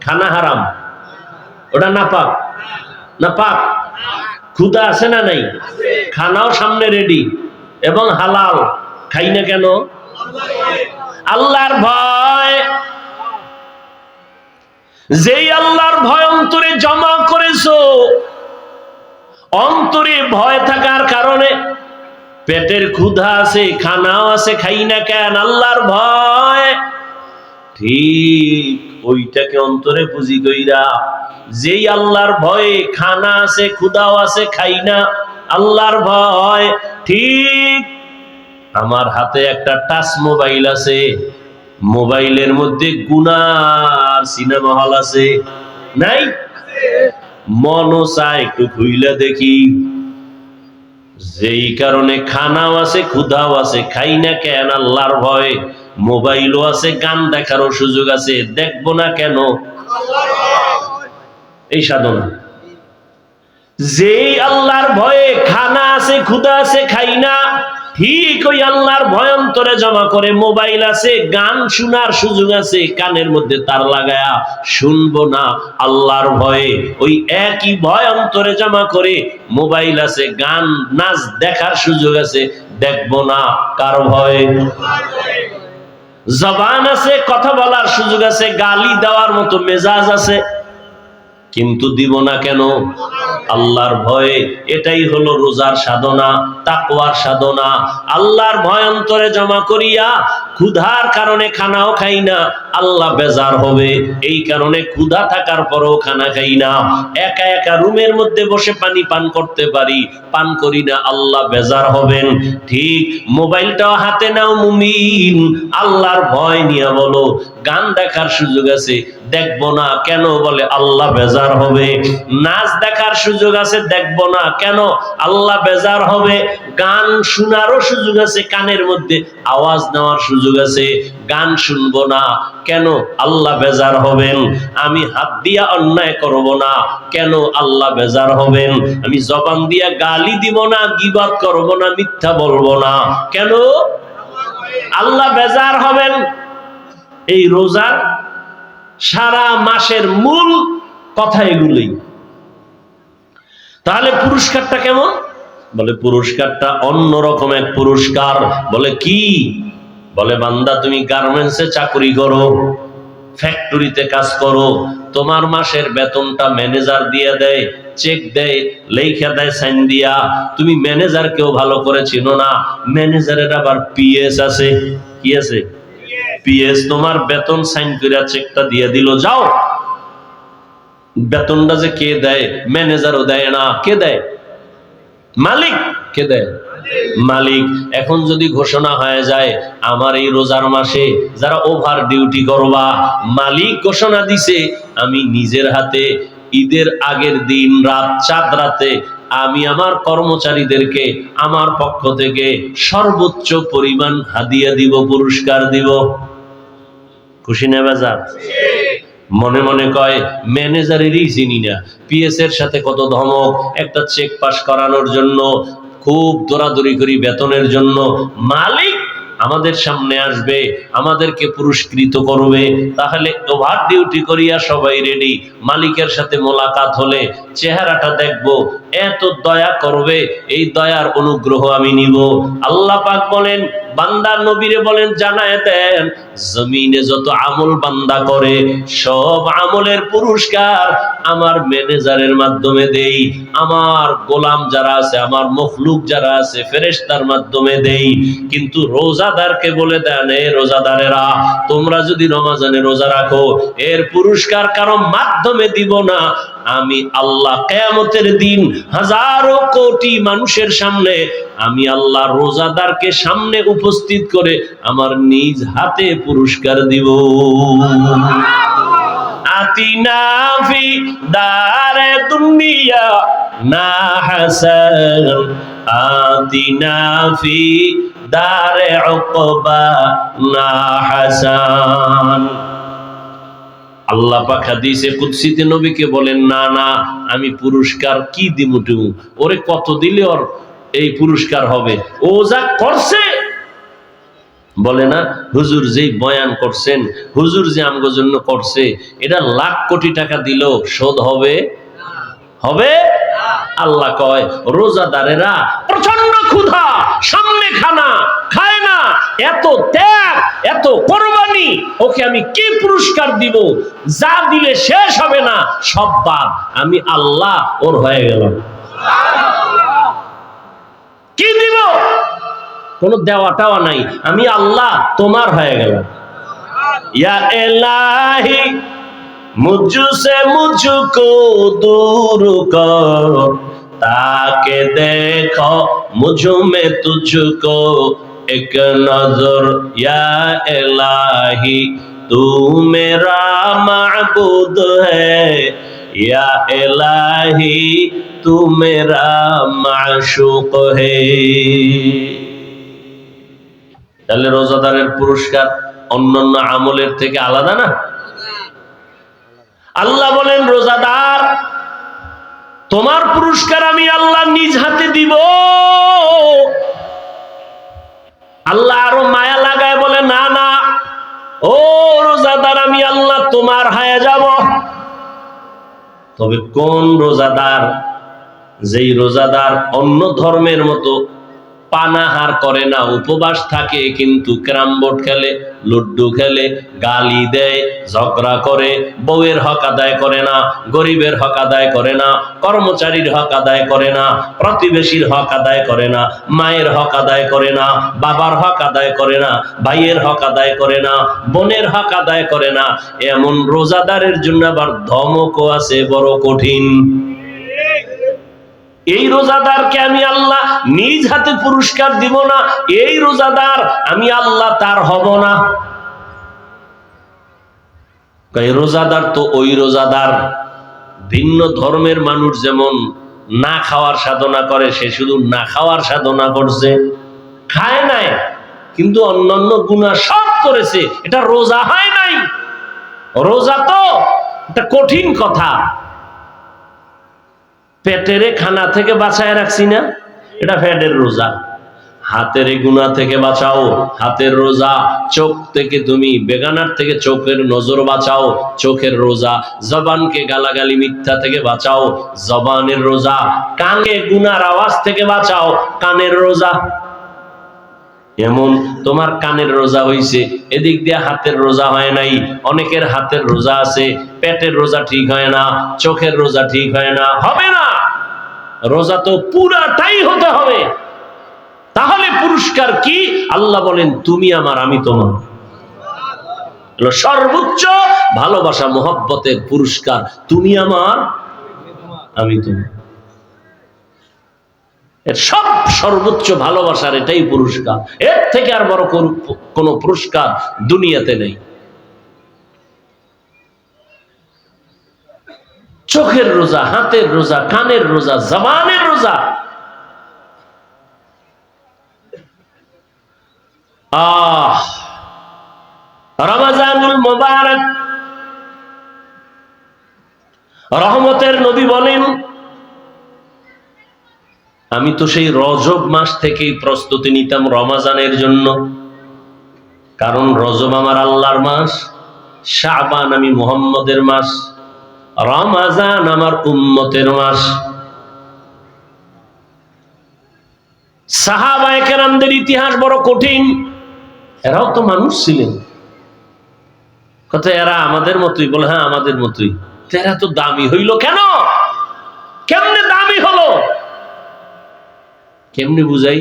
খানা হারাম, ওটা নাপাক। নাপাক? ক্ষুধা আছে না নাই? খানাও সামনে রেডি এবং হালাল, খাই না কেন? আল্লাহর ভয়। যেই আল্লাহর ভয় অন্তরে জমা করেছো, অন্তরে ভয় থাকার কারণে পেটের ক্ষুধা আছে, খানাও আছে, খাই না কেন? আল্লাহর ভয়। ঠিক ওইটাকে অন্তরে পুঁজি কইরা, যেই আল্লাহর ভয়ে খানা আছে, ক্ষুধাও আছে, খাই না, আল্লাহর ভয়। ঠিক আমার হাতে একটা টাচ মোবাইল আছে, মোবাইলের মধ্যে গুনার সিনেমা হল আছে নাই? মনও চায় একটু খুইলা দেখি। যেই কারণে খানাও আছে, ক্ষুধাও আছে, খাই না কেন? আল্লাহর ভয়। মোবাইলও আছে, গান দেখারও সুযোগ আছে, দেখবো না কেন? এই সাধনা। যেই আল্লাহর ভয়ে খানা আছে, ক্ষুধা আছে, খাই না, ঠিক ওই আল্লাহর ভয় অন্তরে জমা করে মোবাইল আছে, গান শোনার সুযোগ আছে, কানের মধ্যে তার লাগায়া শুনবো না আল্লাহর ভয়ে। ওই একই ভয় অন্তরে জমা করে মোবাইল আছে, গান নাচ দেখার সুযোগ আছে, দেখবো না কার ভয়ে? জবান আছে, কথা বলার সুযোগ আছে, গালি দেওয়ার মতো মেজাজ আছে, কিন্তু দিব না কেন? আল্লাহর ভয়ে। এটাই হলো রোজার সাধনা, তাকওয়ার সাধনা। আল্লাহর ভয় অন্তরে জমা করিয়া ক্ষুধার কারণে খানাও খাই না, আল্লাহ বেজার হবে, এই কারণে ক্ষুধা থাকার পরেও খানা খাই না। একা একা রুমের মধ্যে বসে পানি পান করতে পারি, পান করি না, আল্লাহ বেজার হবেন। ঠিক মোবাইলটাও হাতে নাও মুমিন, আল্লাহর ভয় নিয়ে বলো। গান দেখার সুযোগ আছে, দেখবো না, কেন? বলে আল্লাহ বেজার হবে। নাচ দেখার সুযোগ আছে, দেখবো না, কেন? আল্লাহ বেজার হবে। গান শোনারও সুযোগ আছে, কানের মধ্যে আওয়াজ নেওয়ার সুযোগ আছে, গান শুনবো না, কেন? আল্লাহ বেজার হবেন। আমি হাত দিয়া অন্যায় করব না, কেন? আল্লাহ বেজার হবেন। আমি জবান দিয়া গালি দিব না, গীবত করব না, মিথ্যা বলবো না, কেন? আল্লাহ বেজার হবেন। এই রোজার সারা মাসের মূল কথা এগুলোই। তাহলে পুরস্কারটা কেমন? বলে পুরস্কারটা অন্যরকম এক পুরস্কার। বলে কি? বলে বান্দা তুমি গার্মেন্টসে চাকরি করো, ফ্যাক্টরিতে কাজ করো, তোমার মাসের বেতনটা ম্যানেজার দিয়ে দেয়, চেক দেয়, লেখা দেয় সাইন দিয়া। তুমি ম্যানেজার কেউ ভালো করে চিনো না, ম্যানেজারের আবার পিএস আছে। কি আছে? পিএস। তোমার বেতন সাইন করে চেকটা দিয়ে দিল, যাও। বেতনটা যে কে দেয়? ম্যানেজারও দেয় না। কে দেয়? মালিক। কে দেয়? মালিক। এখন যদি ঘোষণা হয়ে যায় আমার এই রোজার মাসে যারা ওভার ডিউটি করবা, মালিক ঘোষণা দিছে আমি নিজের হাতে ঈদের আগের দিন রাত, চাঁদ রাতে আমি আমার কর্মচারীদেরকে আমার পক্ষ থেকে সর্বোচ্চ পরিমাণ হাদিয়া দিব, পুরস্কার দিব। খুশি না বেজার? মনে মনে কয় ম্যানেজারেরই চিনি না, পিএস এর সাথে কত ধমক, একটা চেক পাস করানোর জন্য খুব দৌড়াদৌড়ি করি বেতনের জন্য। মালিক আমাদের সামনে আসবে, আমাদেরকে পুরস্কৃত করবে। তাহলে ওভার ডিউটি করিয়া সবাই রেডি, মালিকের সাথে মোলাকাত হলে চেহারাটা দেখব, এত দয়া করবে, এই দয়ার অনুগ্রহ আমি নিব। আল্লাহ পাক বলেন, বান্দা নবীরে বলেন জানায় দেন, জমিনে যত আমল বান্দা করে সব আমলের পুরস্কার আমার ম্যানেজারের মাধ্যমে দেই, আমার গোলাম যারা আছে, আমার মখলুক যারা আছে ফেরেশতার মাধ্যমে দেই। কিন্তু রোজাদারকে বলে দেন, এ রোজাদারেরা তোমরা যদি রমজানে রোজা রাখো এর পুরস্কার কারো মাধ্যমে দিব না, আমি আল্লাহ কিয়ামতের দিন হাজারো কোটি মানুষের সামনে আমি আল্লাহ রোজাদারকে সামনে উপস্থিত করে আমার নিজ হাতে পুরস্কার দিব। আতিনা ফি দারে দুনিয়া না হাসান, আতিনা ফি দারে উকবা না হাসান। আল্লাহ পাক হাদিসে কুদসিতে নবীকে বলেন, না না আমি পুরস্কার কি দিব, ওরে কত দিলে ওর এই পুরস্কার হবে? ও যা করছে, বলে না হুজুর যেই বয়ান করছেন, হুজুর যে আমগো জন্য করছে, এটা লাখ কোটি টাকা দিলেও শোধ হবে? হবে? আল্লাহ কয় রোজাদারেরা প্রচন্ড ক্ষুধা, সামনে খানা খায় না, এত ত্যাগ, এত কোরবানি, ওকে আমি কি পুরস্কার দিব? যা দিলে শেষ হবে না, সব বাদ, আমি আল্লাহ ওর হয়ে গেলাম। কি দিব? কোন দেওয়া টাওয়া নাই, আমি আল্লাহ তোমার হয়ে গেলাম। ইয়া ইলাহি মুঝসে মুঝকো दूर कर, ताके देखो मुझ में तुझको एक नजर, या इलाही तू मेरा माबूद है, या इलाही तू मेरा माशूक है। তাহলে রোজাদারের পুরস্কার অন্যান্য আমলের থেকে আলাদা না? আল্লাহ বলেন রোজাদার তোমার পুরস্কার আমি আল্লাহ নিজ হাতে দিব। আল্লাহ আরো মায়া লাগায় বলে, না না ও রোজাদার আমি আল্লাহ তোমার হয়ে যাব। তবে কোন রোজাদার? যেই রোজাদার অন্য ধর্মের মতো পানাহার করে না, উপবাস থাকে, কিন্তু ক্যারাম বোর্ড খেলে, লুড্ডু খেলে, গালি দেয়, ঝগড়া করে, বউয়ের হক আদায় করে না, গরিবের হক আদায় করে না, কর্মচারীর হক আদায় করে না, প্রতিবেশীর হক আদায় করে না, মায়ের হক আদায় করে না, বাবার হক আদায় করে না, ভাইয়ের হক আদায় করে না, বোনের হক আদায় করে না, এমন রোজাদারের জন্য আবার ধমকও আছে বড় কঠিন। এই রোজাদারকে আমি আল্লাহ নিজ হাতে পুরস্কার দিব না, এই রোজাদার আমি আল্লাহ তার হব না। রোজাদার তো ওই রোজাদার, ভিন্ন ধর্মের মানুষ যেমন না খাওয়ার সাধনা করে, সে শুধু না খাওয়ার সাধনা করছে, খায় নাই কিন্তু অন্যান্য গুনাহ সব করেছে, এটা রোজা হয় নাই। রোজা তো এটা কঠিন কথা, পেটের খানা থেকে বাঁচায় রাখছি না, এটা পেটের রোজা। হাতের গুনাহ থেকে বাঁচাও, হাতের রোজা। চোখ থেকে তুমি বেগানার থেকে চোখের নজর বাঁচাও, চোখের রোজা। জবানকে গালাগালি মিথ্যা থেকে বাঁচাও, জবানের রোজা। কানে গুনার আওয়াজ থেকে বাঁচাও, কানের রোজা। এমন তোমার কানের রোজা হইছে, এদিক দিয়ে হাতের রোজা হয় নাই। অনেকের হাতের রোজা আছে, পেটের রোজা ঠিক হয় না, চোখের রোজা ঠিক হয় না, হবে না। রোজা তো পুরাটাই হতে হবে। তাহলে পুরস্কার কি? আল্লাহ বলেন তুমি আমার আমি তোমার। সর্বোচ্চ ভালোবাসা মোহব্বতের পুরস্কার, তুমি আমার আমি তোমার। এর সব সর্বোচ্চ ভালোবাসার এটাই পুরস্কার, এর থেকে আর বড় কোন পুরস্কার দুনিয়াতে নেই। চোখের রোজা, হাতের রোজা, কানের রোজা, জবানের রোজা। রমজানুল মুবারক, রহমতের নবী বলেন আমি তো সেই রজব মাস থেকেই প্রস্তুতি নিতাম রমজানের জন্য, কারণ রজব আমার আল্লাহর মাস, শাবান আমি মুহাম্মদের মাস, রমজান আমার উম্মতের মাস। সাহাবায়ে কেরামদের ইতিহাস বড় কঠিন, এরাও তো মানুষ ছিলেন। কত এরা আমাদের মতোই? বলে হ্যাঁ আমাদের মতোই। এরা তো দামি হইল কেন? কেমনে দামি হলো? কেমনে বুঝাই?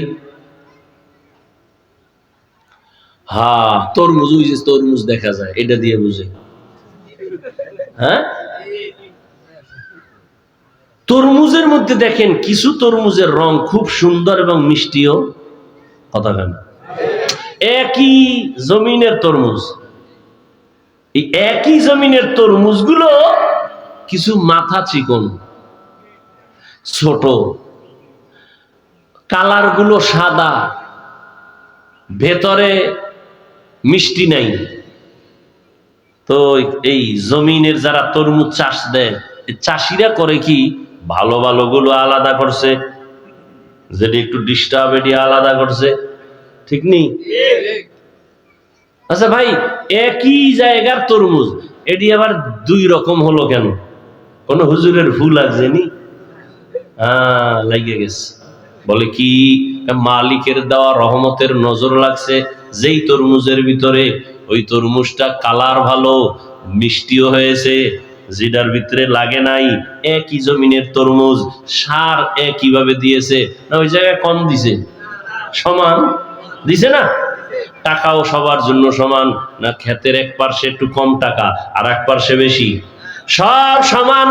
হ্যাঁ, তরমুজ, ওই যে তরমুজ দেখা যায়, এটা দিয়ে বুঝে। হ্যাঁ, তরমুজের মধ্যে দেখেন কিছু তরমুজের রং খুব সুন্দর এবং মিষ্টিও। কথা কেন? একই জমিনের তরমুজ, এই একই জমিনের তরমুজগুলো কিছু মাথা চিকন, ছোট, কালার গুলো সাদা, ভেতরে মিষ্টি নাই। তো এই জমিনের যারা তরমুজ চাষ দেয়, চাষিরা করে কি, ভালো ভালো গুলো আলাদা করছে, যেটা একটু ডিস্টার্ব এটি আলাদা করছে, ঠিক নেই? আচ্ছা ভাই, একই জায়গার তরমুজ, এটি আবার দুই রকম হলো কেন? কোন হুজুরের ভুল লাগছে নি? লাগিয়ে গেছে। বলে কি, মালিকের দেওয়া রহমতের নজর লাগছে যেই তরমুজের ভিতরে, ওই তরমুজটা কালার ভালো, মিষ্টিও হয়েছে, যেটার ভিতরে লাগে নাই। একই জমিনের তরমুজ, সার একই ভাবে দিয়েছে না, ওই জায়গায় কম দিছে? সমান দিছে না? টাকাও সবার জন্য সমান না? ক্ষেতের এক পার্শ্বে একটু কম টাকা, আর এক পার্শ্বে বেশি? সব সমান।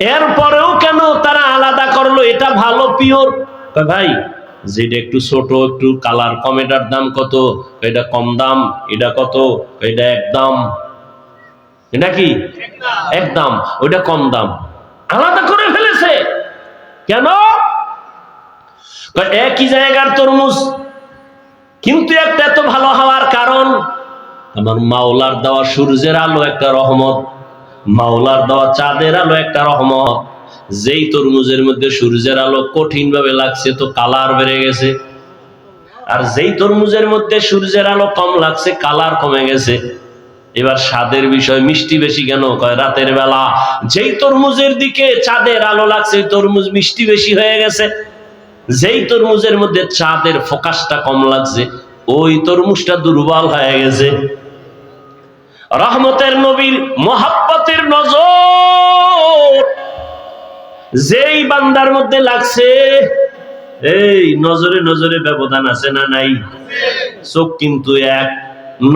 এরপরেও কেন তারা আলাদা করলো? এটা ভালো পিওর। ভাই, যেটা একটু ছোট, একটু কালার কম, এটার দাম কত? এটা কম দাম। এটা কত? এটা একদম। এটা কি একদম? ওইটা কম দাম। আলাদা করে ফেলেছে কেন? একই জায়গার তরমুজ, কিন্তু একটা এত ভালো হওয়ার কারণ আমার মাওলার দেওয়া সূর্যের আলো একটা রহমত, মাওলার দেওয়া চাঁদের আলো একটা রহমত। যেই তরমুজের মধ্যে সূর্যের আলো কঠিন ভাবে লাগছে তো কালার বেড়ে গেছে, আর যেই তরমুজের মধ্যে সূর্যের আলো কম লাগছে কালার কমে গেছে। এবার স্বাদের বিষয়, মিষ্টি বেশি কেন? কয় রাতের বেলা যেই তরমুজের দিকে চাঁদের আলো লাগছে তরমুজ মিষ্টি বেশি হয়ে গেছে। যেই তরমুজের মধ্যে চাঁদের ফোকাসটা কম লাগছে ওই তরমুজটা দুর্বল হয়ে গেছে। রহমতের নবীর মোহাব্বতের নজর যেই বান্দার মধ্যে লাগছে, এই নজরে নজরে ব্যবধান আছে না নাই? চোখ কিন্তু এক,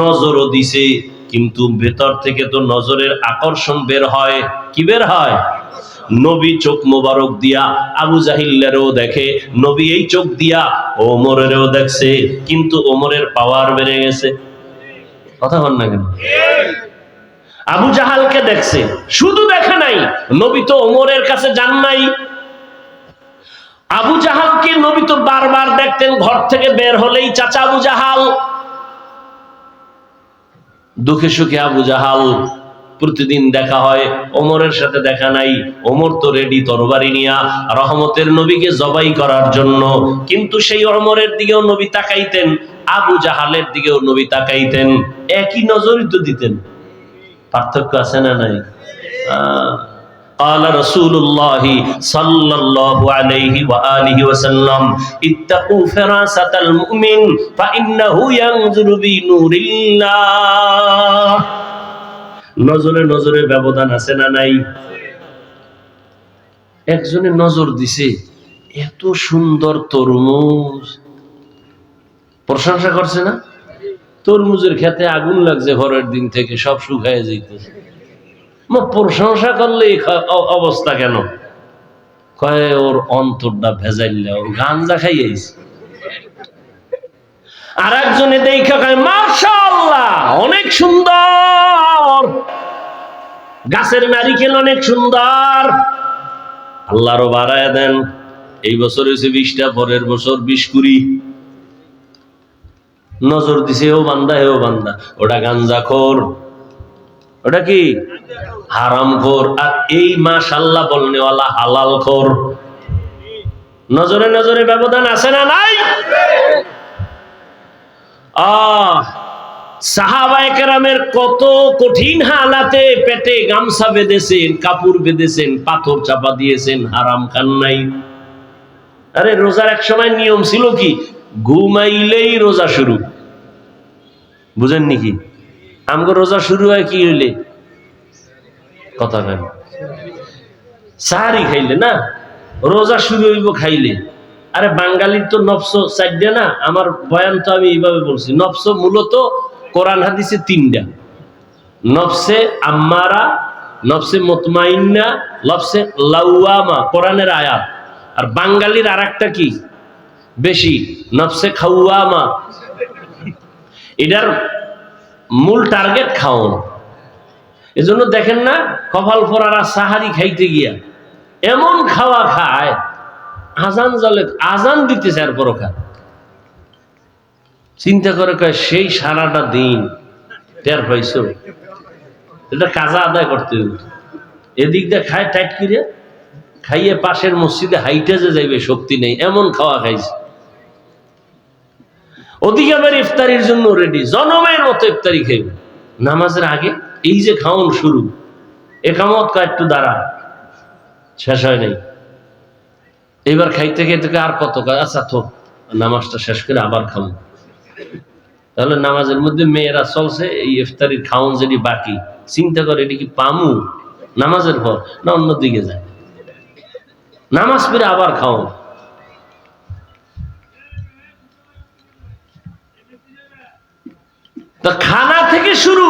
নজরও দিছে, কিন্তু ভেতর থেকে তো নজরের আকর্ষণ বের হয়। কি বের হয়? নবী চোখ মোবারক দিয়া আবু জাহিলেরও দেখে, নবী এই চোখ দিয়া ওমরেরও দেখছে, কিন্তু ওমরের পাওয়ার বেড়ে গেছে। কথা বল না কেন? আবু জাহালকে দেখছে, শুধু দেখে নাই, নবী তো ওমরের কাছে যান নাই। আবু জাহালকে নবী তো বারবার দেখতেন, ঘর থেকে বের হলেই চাচা আবু জাহাল। দুঃখে সুখে আবু জাহাল প্রতিদিন দেখা হয়, ওমরের সাথে দেখা নাই। ওমর তো রেডি তরবারি নিয়া রহমতের নবীকে জবাই করার জন্য, কিন্তু সেই ওমরের দিকেও নবী তাকাইতেন, আবু জাহালের দিকেও নবী তাকাইতেন, একই নজরই তো দিতেন। পার্থক্য আছে না নাই? قال رسول الله صلى الله عليه وآله وسلم اتقوا فراسة المؤمن فإنه ينظر بنور الله। নজরে নজরে ব্যবধান আছে না নাই? একজনে নজর দিছে, এত সুন্দর তরমুজ, প্রশংসা করছে না? তরমুজের খেতে আগুন লাগছে ঘরের দিন থেকে, সব শুকায় যাইতেছে। প্রশংসা করলে অবস্থা কেন? কয় ওর অন্তরটা ভেজাইলে, ওর গাঞ্জা খাইয়াছে। আর একজনে দেখা কয় মাশাআল্লাহ অনেক সুন্দর, গাছের নারিকেল অনেক সুন্দর, আল্লাহরও বাড়ায় দেন। এই বছর হয়েছে 20টা, পরের বছর 20-20। নজর দিছে ও বান্দা, হেও বান্দা, ওটা গাঞ্জাখোর, ওটা কি হারামখোর। আর এই মাশাআল্লাহ বলনেওয়ালা হালালখোর। নজরে নজরে ব্যবধান আছে না নাই? সাহাবায়ে কেরামের কত কঠিন হালাতে পেটে গামছা বেঁধেছেন, কাপড় বেঁধেছেন, পাথর চাপা দিয়েছেন, হারাম খান নাই। আরে রোজার এক সময় নিয়ম ছিল কি, ঘুমাইলেই রোজা শুরু। বুঝেন নাকি? আমগো রোজা শুরু হয় কি হইলে? কথা কেন? সাহারি খাইলে না, রোজা শুরু হইব খাইলে। আরে বাঙালির তো নফস 4টা না? আমার বয়ান তো আমি এইভাবে বলছি, নফস মূলত কোরআন হাদিসে 3টা: নফসে আম্মারা, নফসে মুতমাইন্না, নফসে লাওয়ামা, কোরআনের আয়াত। আর বাঙালির আর একটা কি বেশি, নফসে খাওয়ামা। এটার মূল টার্গেট খাওয়ানো। এজন্য দেখেন না, কপাল পরারা সাহারি খাইতে গিয়া এমন খাওয়া খায়, আজান জলে আজান দিতেছে আর পরও খায়। চিন্তা করে কয় সেই সারাটা দিন টের পাইছো, এটা কাজা আদায় করতে হবে। এদিক দিয়ে খায় টাইট করে, খাইয়ে পাশের মসজিদে হাইটে যে যাইবে শক্তি নেই, এমন খাওয়া খাইছে। ওদিকে আবার ইফতারির জন্য রেডি, জনমের মতো ইফতারি খাইবে নামাজের আগে। এই যে খাওন শুরু, একামত কয় একটু দাঁড়া, শেষ হয় নাই। এবার খাইতে খাইতে আর কত, আচ্ছা তো নামাজটা শেষ করে আবার খাবো। তাহলে নামাজের মধ্যে মেয়েরা চলছে, এই ইফতারির খাওন যেটি বাকি, চিন্তা করে এটি কি পামু নামাজের পর, না অন্যদিকে যায়। নামাজ পড়ে আবার খাওন। তা খানা থেকে শুরু।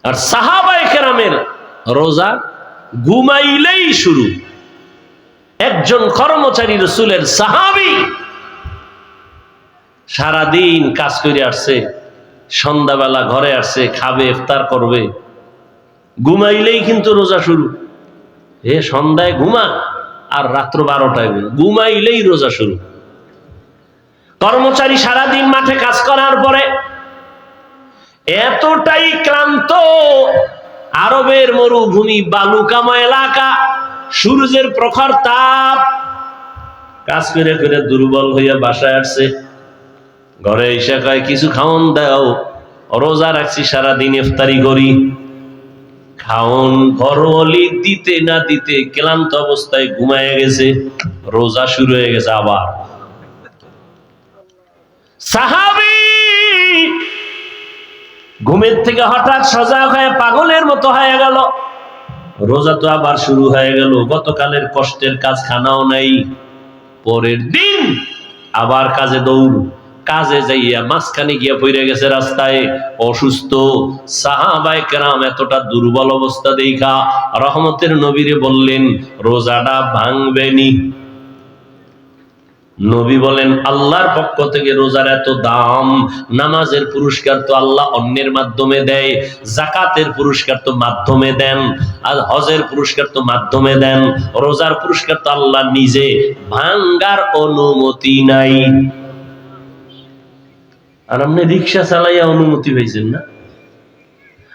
আর সাহাবায়ে কেরামের রোজা ঘুমাইলেই শুরু। একজন কর্মচারী রাসূলের সাহাবী সারাদিন কাজ করে আসছে, সন্ধ্যাবেলা ঘরে আসছে, খাবে, ইফতার করবে, ঘুমাইলেই কিন্তু রোজা শুরু। সন্ধ্যায় ঘুমা আর রাত্র 12টায় ঘুমাইলেই রোজা শুরু। কর্মচারী সারাদিন মাঠে কাজ করার পরে এতটাই ক্লান্ত, আরবের মরুভূমি, বালুকাময় এলাকা, সূর্যের প্রখর তাপ, কাজ করে করে দুর্বল হইয়া বাসায় আসছে। ঘরে এসে কয় কিছু খাওন দাও, রোজা রাখছি সারাদিন, ইফতারি করি। খাওন ঘরওয়ালি দিতে না দিতে ক্লান্ত অবস্থায় ঘুমায় গেছে, রোজা শুরু হয়ে গেছে আবার। সাহাবী ঘুমের থেকে হঠাৎ সজাগ হয়ে পাগলের মতো হয়ে গেল। রোজা তো আবার শুরু হয়ে গেল, গতকালের কষ্টের কাজ, খানাও নাই। পরের দিন আবার কাজে দৌড়। কাজে যাইয়া মাঝখানে গিয়া পড়ে গেছে রাস্তায়, অসুস্থ। সাহাবায়ে কেরাম এতটা দুর্বল অবস্থা দেখা রহমতের নবীরে বললেন, রোজাটা ভাঙবেনি। নবী বলেন আল্লাহর পক্ষ থেকে রোজার এত দাম, নামাজের পুরস্কার তো আল্লাহ অন্যের মাধ্যমে দেয়, যাকাতের পুরস্কার তো মাধ্যমে দেন, আর হজের পুরস্কার তো মাধ্যমে দেন, রোজার পুরস্কার তো আল্লাহ নিজে, ভাঙ্গার অনুমতি নাই। আর আপনি রিক্সা চালাইয়া অনুমতি পাইছেন না?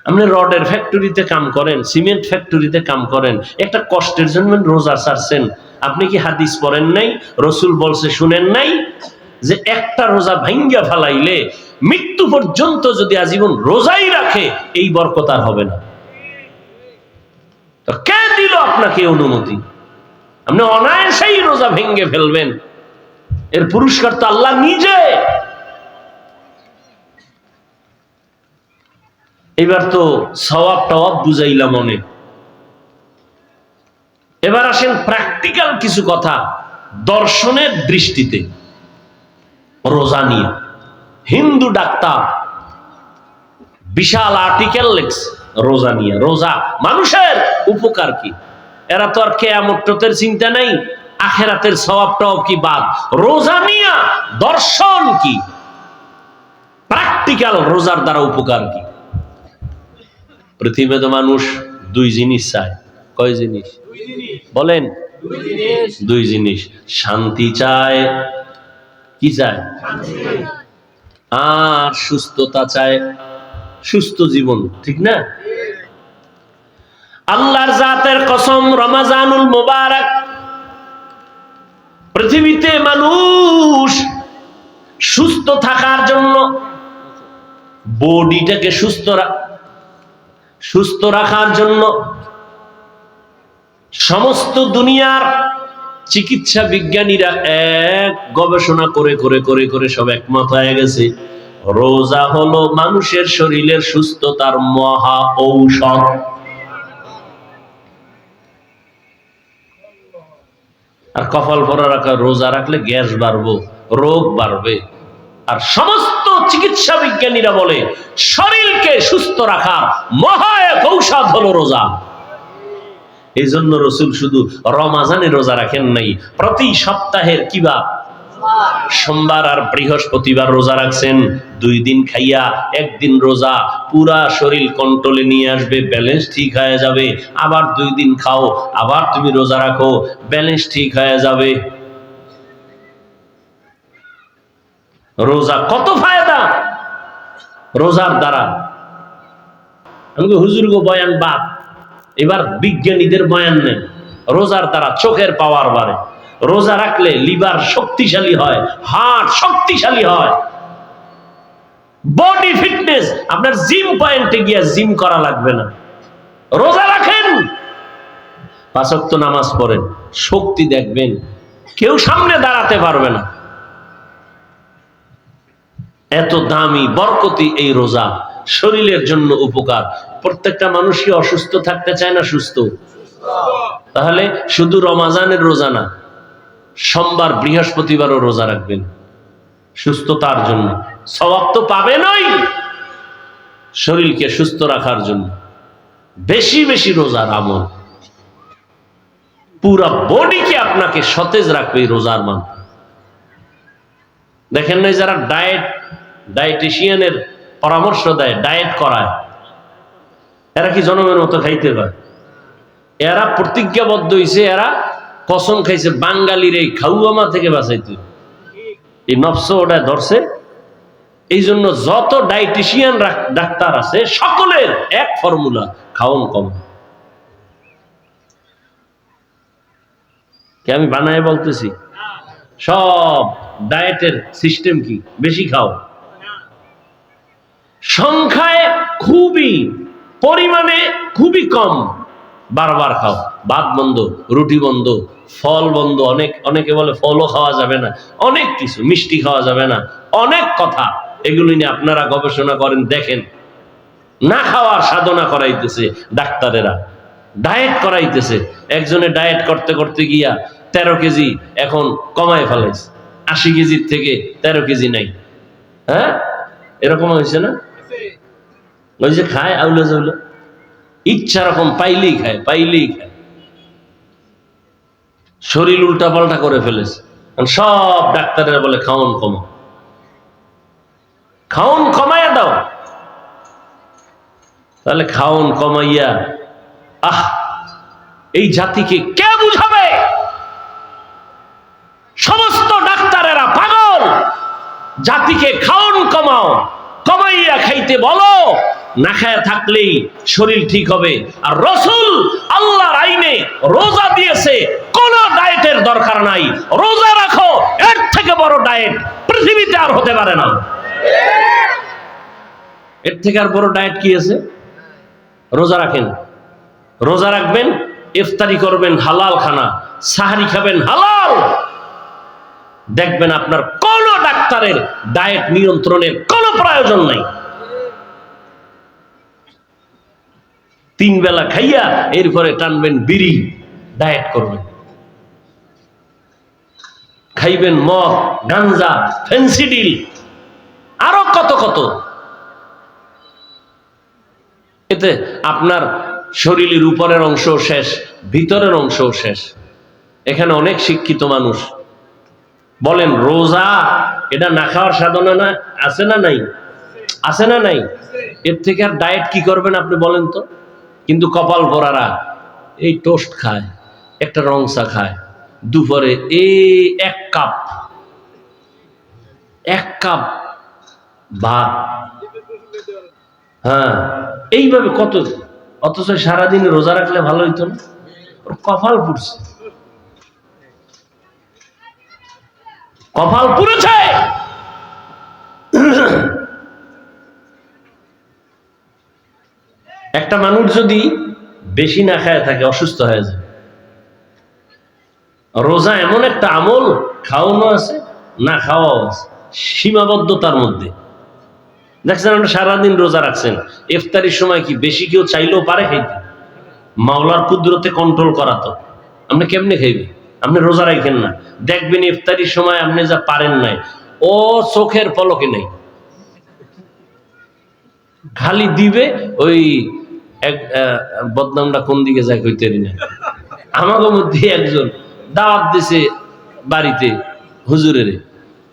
আপনি রডের ফ্যাক্টরিতে কাম করেন, সিমেন্ট ফ্যাক্টরিতে কাম করেন, একটা কষ্টের জন্য রোজা ছাড়ছেন। আপনি কি হাদিস পড়েন নাই? রসুল বলছে শুনেন নাই যে একটা রোজা ভাঙ্গা ফালাইলে মৃত্যু পর্যন্ত যদি আজীবন রোজাই রাখে এই বরকত আর হবে না। তো কে দিল আপনাকে অনুমতি? আপনি অনায়াসেই রোজা ভেঙ্গে ফেলবেন, এর পুরস্কার তো আল্লাহ নিজে। এবার তো সওয়াব টওয়াব বুঝাইলাম অনেক, এবার আসেন প্র্যাকটিক্যাল কিছু কথা দর্শনের দৃষ্টিতে রোজা নিয়ে। হিন্দু ডাক্তার বিশাল আর্টিকেল লেখছে রোজা নিয়ে, রোজা মানুষের উপকার কি। এরা তো আর কিয়ামতের চিন্তা নাই, আখেরাতের সওয়াব টওয়াব কি বাদ, রোজা নিয়ে দর্শন কি, প্র্যাকটিক্যাল রোজার দ্বারা উপকার কি। পৃথিবীতে মানুষ দুই জিনিস চায়। কয় জিনিস বলেন? দুই জিনিস। শান্তি চায়, কি চায়? আর সুস্থতা চায়, সুস্থ জীবন, ঠিক না? আল্লাহর জাতের কসম, রমাজানুল মুবারক, পৃথিবীতে মানুষ সুস্থ থাকার জন্য, বডিটাকে সুস্থ রাখার জন্য সমস্ত দুনিয়ার চিকিৎসা বিজ্ঞানীরা এক গবেষণা করে করে করে করে সব একমত হয়ে গেছে, রোজা হলো মানুষের শরীরের সুস্থতার মহা ঔষধ। আর কপাল পরা রাখা, রোজা রাখলে গ্যাস বাড়বো, রোগ বাড়বে। আর সমস্ত চিকিৎসা বিজ্ঞানীরা বলে শরীরকে সুস্থ রাখার মহা এক ঔষধ হলো রোজা। এই জন্য রসুল শুধু রমাজানে রোজা রাখেন নাই, প্রতি সপ্তাহের কিবা সোমবার আর বৃহস্পতিবার রোজা রাখছেন। 2 দিন খাইয়া 1 দিন রোজা, পুরা শরীর কন্ট্রোলে নিয়ে আসবে, ব্যালেন্স ঠিক হয়ে যাবে। আবার 2 দিন খাও, আবার তুমি রোজা রাখো, ব্যালেন্স ঠিক হয়ে যাবে। রোজা কত ফায়দা রোজার দ্বারা। আমাকে হুজুর গো বয়ান বাদ, এবার বিজ্ঞানীদের বয়ান নেন। রোজার দ্বারা চোখের পাওয়ার বাড়ে, রোজা রাখলে লিভার শক্তিশালী হয়, হার্ট শক্তিশালী হয়, বডি ফিটনেস। আপনার জিম পয়েন্টে গিয়ে জিম করা লাগবে না। রোজা রাখেন, 5 ওয়াক্ত নামাজ পড়েন, শক্তি দেখবেন, কেউ সামনে দাঁড়াতে পারবে না। এত দামি বরকতি এই রোজা, শরীরের জন্য উপকার। প্রত্যেকটা মানুষই অসুস্থ থাকতে চায় না সুস্থ? তাহলে শুধু রমাজানের রোজা না, সোমবার বৃহস্পতিবারও রোজা রাখবেন সুস্থতার জন্য। সওয়াব তো পাবেনই, শরীরকে সুস্থ রাখার জন্য বেশি বেশি রোজার আমল, পুরা বডিকে আপনাকে সতেজ রাখবে এই রোজার মান। দেখেন নাই যারা ডায়েটিশিয়ানের পরামর্শ দেয়, ডায়েট করায়, এরা কি জনমের মতো খাইতে পারে? এরা প্রতিজ্ঞাবদ্ধ হয়েছে, এরা কসম খাইছে বাঙালির এই খাউয়ামা থেকে বাঁচাইতে। এই নফস ওটা ধরছে। এই জন্য যত ডায়েটিশিয়ান ডাক্তার আছে সকলের এক ফর্মুলা, খাওন কম। কি আমি বানায় বলতেছি? সব ডায়েটের সিস্টেম কি? বেশি খাও, সংখ্যায় খুবই, পরিমাণে খুবই কম, বারবার খাও। ভাত বন্ধ, রুটি বন্ধ, ফল বন্ধ। অনেকে বলে ফলও খাওয়া যাবে না, অনেক কিছু, মিষ্টি খাওয়া যাবে না, অনেক কথা। এগুলি নিয়ে আপনারা গবেষণা করেন, দেখেন। না খাওয়ার সাধনা করাইতেছে ডাক্তারেরা, ডায়েট করাইতেছে। একজনে ডায়েট করতে করতে গিয়া 13 কেজি এখন কমায় ফেলাইছে, 80 কেজির থেকে 13 কেজি নাই। হ্যাঁ, এরকম হয়েছে না? ওই যে খায় আউলে জাউলে, ইচ্ছা রকম পাইলেই খায়, পাইলেই খায়, শরীর উল্টা পাল্টা করে ফেলেছে। সব ডাক্তারেরা বলে খাওন কমাও, খাওন কমাইয়া দাও। তাহলে খাওন কমাইয়া এই জাতিকে কে বুঝাবে? সমস্ত ডাক্তারেরা পাগল। জাতিকে খাওন কমাও, কমাইয়া খাইতে বলো, না খায়া থাকলেই শরীর ঠিক হবে। আর রাসূল আল্লাহর আইনে রোজা দিয়েছে, কোন ডায়েটের দরকার নাই, রোজা রাখো, এর থেকে বড় ডায়েট পৃথিবীতে আর হতে পারে না। এর থেকে আর বড় ডায়েট কি আছে? রোজা রাখেন, রোজা রাখবেন, ইফতারি করবেন হালাল খানা, সাহারি খাবেন হালাল, দেখবেন আপনার কোন ডাক্তারের ডায়েট নিয়ন্ত্রণের কোনো প্রয়োজন নাই। 3 বেলা খাইয়া এরপরে টানবেন বিড়ি, ডায়েট করবেন, খাইবেন মদ, গাঞ্জা, ফেন্সিডিল, আরো কত কত। এতে আপনার শরীরের উপরের অংশ শেষ, ভিতরের অংশ শেষ। এখানে অনেক শিক্ষিত মানুষ বলেন রোজা এটা না খাওয়ার সাধনা না, আছে না নাই? আছে না নাই? এর থেকে আর ডায়েট কি করবেন আপনি বলেন তো? কিন্তু কপাল পরারা এই টোস্ট খায়, একটা রং চা খায়, দুপুরে এই 1 কাপ ভাত, হ্যাঁ এইভাবে কত। অথচ সারাদিন রোজা রাখলে ভালো হইতো না? ওর কপাল পুড়ছে, কপাল পুড়েছে। একটা মানুষ যদি বেশি না খায় থাকে অসুস্থ হয়ে যায়। রোজা এমন একটা আমল, খাওয়ানো আছে না খাওয়াও আছে, সীমাবদ্ধতার মধ্যে। দেখছেন আপনি সারাদিন রোজা রাখছেন, ইফতারির সময় কি বেশি কেউ চাইলেও পারে খাইতে? মাওলার কুদরতে কন্ট্রোল করা তো। আপনি কেমনে খাইবেন? আপনি রোজা রাখেন না, দেখবেন ইফতারির সময় আপনি যা পারেন নাই, ও চোখের পলকে নেই, খালি দিবে। ওই বদনামটা কোন দিকে যায় কইতে পারি না। আমাদের মধ্যে একজন দাওয়াত দিছে বাড়িতে হুজুরের,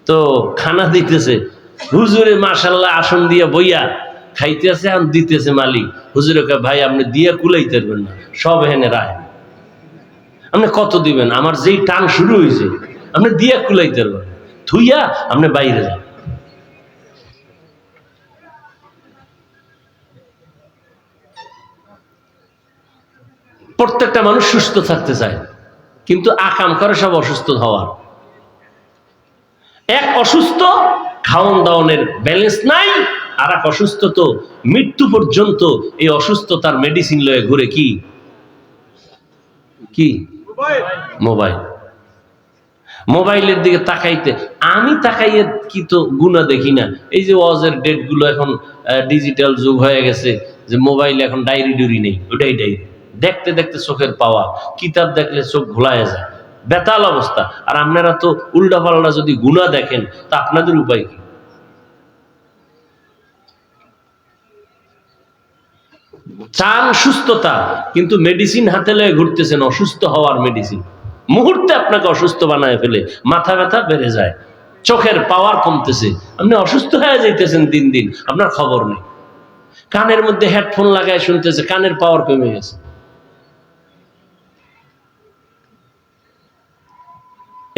তো খানা দিতেছে, হুজুরে মাশাআল্লাহ আসন দিয়ে বইয়া খাইতেছে, আর দিতেছে মালিক। হুজুরে কয় ভাই আপনি দিয়ে কুলাইতে পারবেন না, সব হেনে রায়, আপনি কত দিবেন? আমার যেই টান শুরু হয়েছে আপনি দিয়ে কুলাইতে পারবেন, থুইয়া আপনি বাইরে যান। প্রত্যেকটা মানুষ সুস্থ থাকতে চায়, কিন্তু আকাম করে সব অসুস্থ হওয়ার। এক অসুস্থ খাওন দাওনের ব্যালেন্স নাই, আর এক অসুস্থ তো মৃত্যু পর্যন্ত এই অসুস্থতার মেডিসিন লয়ে ঘুরে। কি কি? মোবাইল। মোবাইলের দিকে তাকাইতে আমি তাকাইয়ে কি তো গুণা দেখি না। এই যে ওয়াজের ডেট গুলো এখন ডিজিটাল যুগ হয়ে গেছে, যে মোবাইল এখন ডায়েরি ডুরি নেই, ওটাই ডায়েরি। দেখতে দেখতে চোখের পাওয়া, কিতাব দেখলে চোখ ঘোলায় যায়, বেতাল অবস্থা। আর আপনারা তো উল্টা পাল্টা যদি গুণা দেখেন তা আপনাদের উপায় কি? চান সুস্থতা, কিন্তু মেডিসিন হাতে লয়ে ঘুরতেছেন অসুস্থ হওয়ার মেডিসিন। মুহূর্তে আপনাকে অসুস্থ বানায় ফেলে, মাথা ব্যথা বেড়ে যায়, চোখের পাওয়ার কমতেছে, আপনি অসুস্থ হয়ে যাইতেছেন দিন দিন, আপনার খবর নেই। কানের মধ্যে হেডফোন লাগায় শুনতেছে, কানের পাওয়ার কমে গেছে।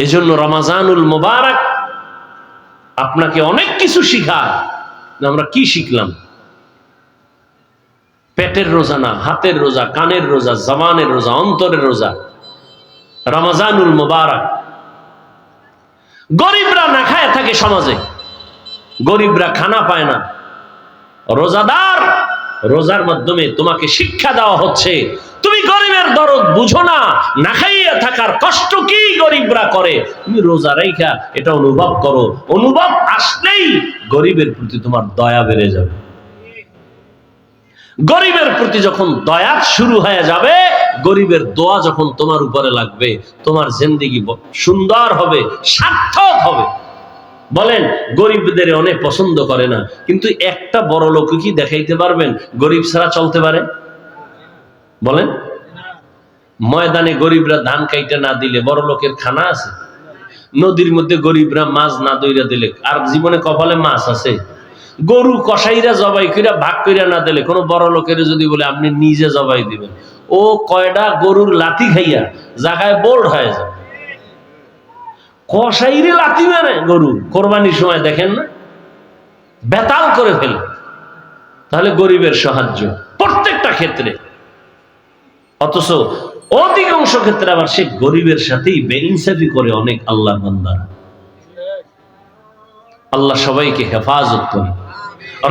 এই জন্য রমাজানুল মুবারক আপনাকে অনেক কিছু শিখায়। আমরা কি শিখলাম? পেটের রোজা না, হাতের রোজা, কানের রোজা, জবানের রোজা, অন্তরের রোজা। রমাজানুল মুবারক। গরিবরা না খায় থাকে সমাজে, গরিবরা খানা পায় না। রোজাদার, রোজার মাধ্যমে তোমাকে শিক্ষা দেওয়া হচ্ছে, তুমি গরিবের দরদ বুঝো না, না খাইয়া থাকার কষ্ট কি গরিবরা করে, তুমি রোজা রাইখা এটা অনুভব করো। অনুভব আসলেই গরিবের প্রতি তোমার দয়া বেড়ে যাবে। গরিবের প্রতি যখন দয়া শুরু হয়ে যাবে, গরিবের দোয়া যখন তোমার উপরে লাগবে, তোমার জিন্দেগি সুন্দর হবে, সার্থক হবে। বলেন গরিবদের অনেক পছন্দ করে না, কিন্তু একটা বড় লোক কি দেখাইতে পারবেন গরিব ছাড়া চলতে পারে? বলেন, ময়দানে গরিবরা ধান কাইতে না দিলে বড় লোকের খানা আছে? নদীর মধ্যে গরিবরা মাছ না দইরা দিলে আর জীবনে কপালে মাছ আছে? গরু কসাইরা জবাই কইরা ভাগ কইরা না দিলে কোনো বড় লোকের যদি বলে আপনি নিজে জবাই দিবেন, ও কয়টা গরুর লাথি খাইয়া জায়গায় বোল্ড হয়ে যাবে। কসাইরে লাথি মারে গরু কোরবানির সময়, দেখেন না, বেতাল করে ফেলে। তাহলে গরিবের সাহায্য প্রত্যেকটা ক্ষেত্রে, অথচ অধিকাংশ ক্ষেত্রে আবার সে গরিবের সাথেই বেইনসাফি করে অনেক আল্লাহর বান্দারা। আল্লাহ সবাইকে হেফাজত করে।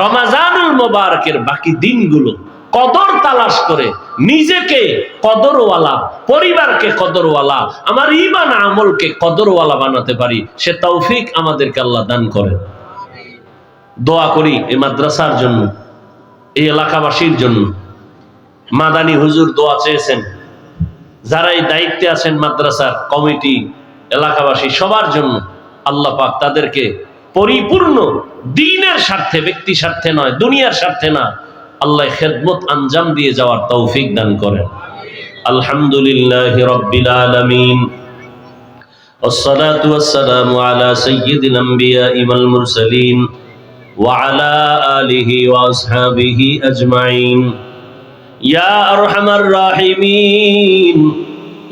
রমাজানুল মোবারকের বাকি দিনগুলো কদর তালাশ করে নিজেকে কদরওয়ালা, পরিবারকে কদরওয়ালা, আমার ঈমান আমলকে কদরওয়ালা বানাতে পারি, সে তৌফিক আমাদেরকে আল্লাহ দান করেন। দোয়া করি এই মাদ্রাসার জন্য, এই এলাকাবাসীর জন্য। মাদানী হুজুর দোয়া চেয়েছেন, যারা এই দায়িত্বে আছেন মাদ্রাসার কমিটি, এলাকাবাসী সবার জন্য আল্লাহ পাক তাদেরকে পরিপূর্ণ দ্বীনের স্বার্থে, ব্যক্তি স্বার্থে নয়, দুনিয়ার স্বার্থে না, আল্লাহ খেদমত আঞ্জাম দিয়ে যাওয়ার তৌফিক দান করেন। আলহামদুলিল্লাহি রাব্বিল আলামিন, ওয়াসসালাতু ওয়াসসালামু আলা সাইয়্যিদিল আমবিয়াই ওয়াল মুরসালিন ওয়া আলা আলিহি ওয়া আসহাবিহি আজমাইন। ইয়া আরহামার রাহিমিন,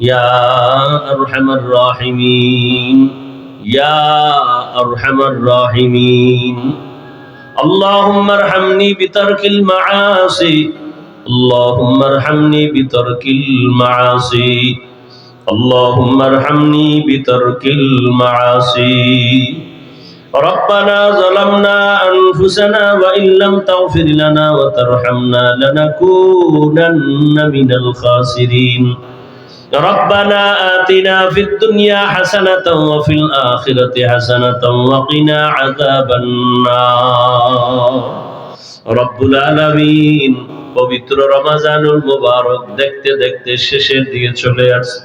ইয়া আরহামার রাহিমিন, ইয়া আরহামার রাহিমিন। اللهم ارحمني بترك المعاصي، اللهم ارحمني بترك المعاصي، اللهم ارحمني بترك المعاصي. ربنا ظلمنا أنفسنا وإن لم تغفر لنا وترحمنا لنكونن من الخاسرين. ربنا آتنا في الدنيا حسنة وفي الآخرة حسنة وقنا عذاب النار. রব্বুল আলামিন, পবিত্র রমজানুল মুবারক দেখতে দেখতে শেষের দিকে চলে আসছে।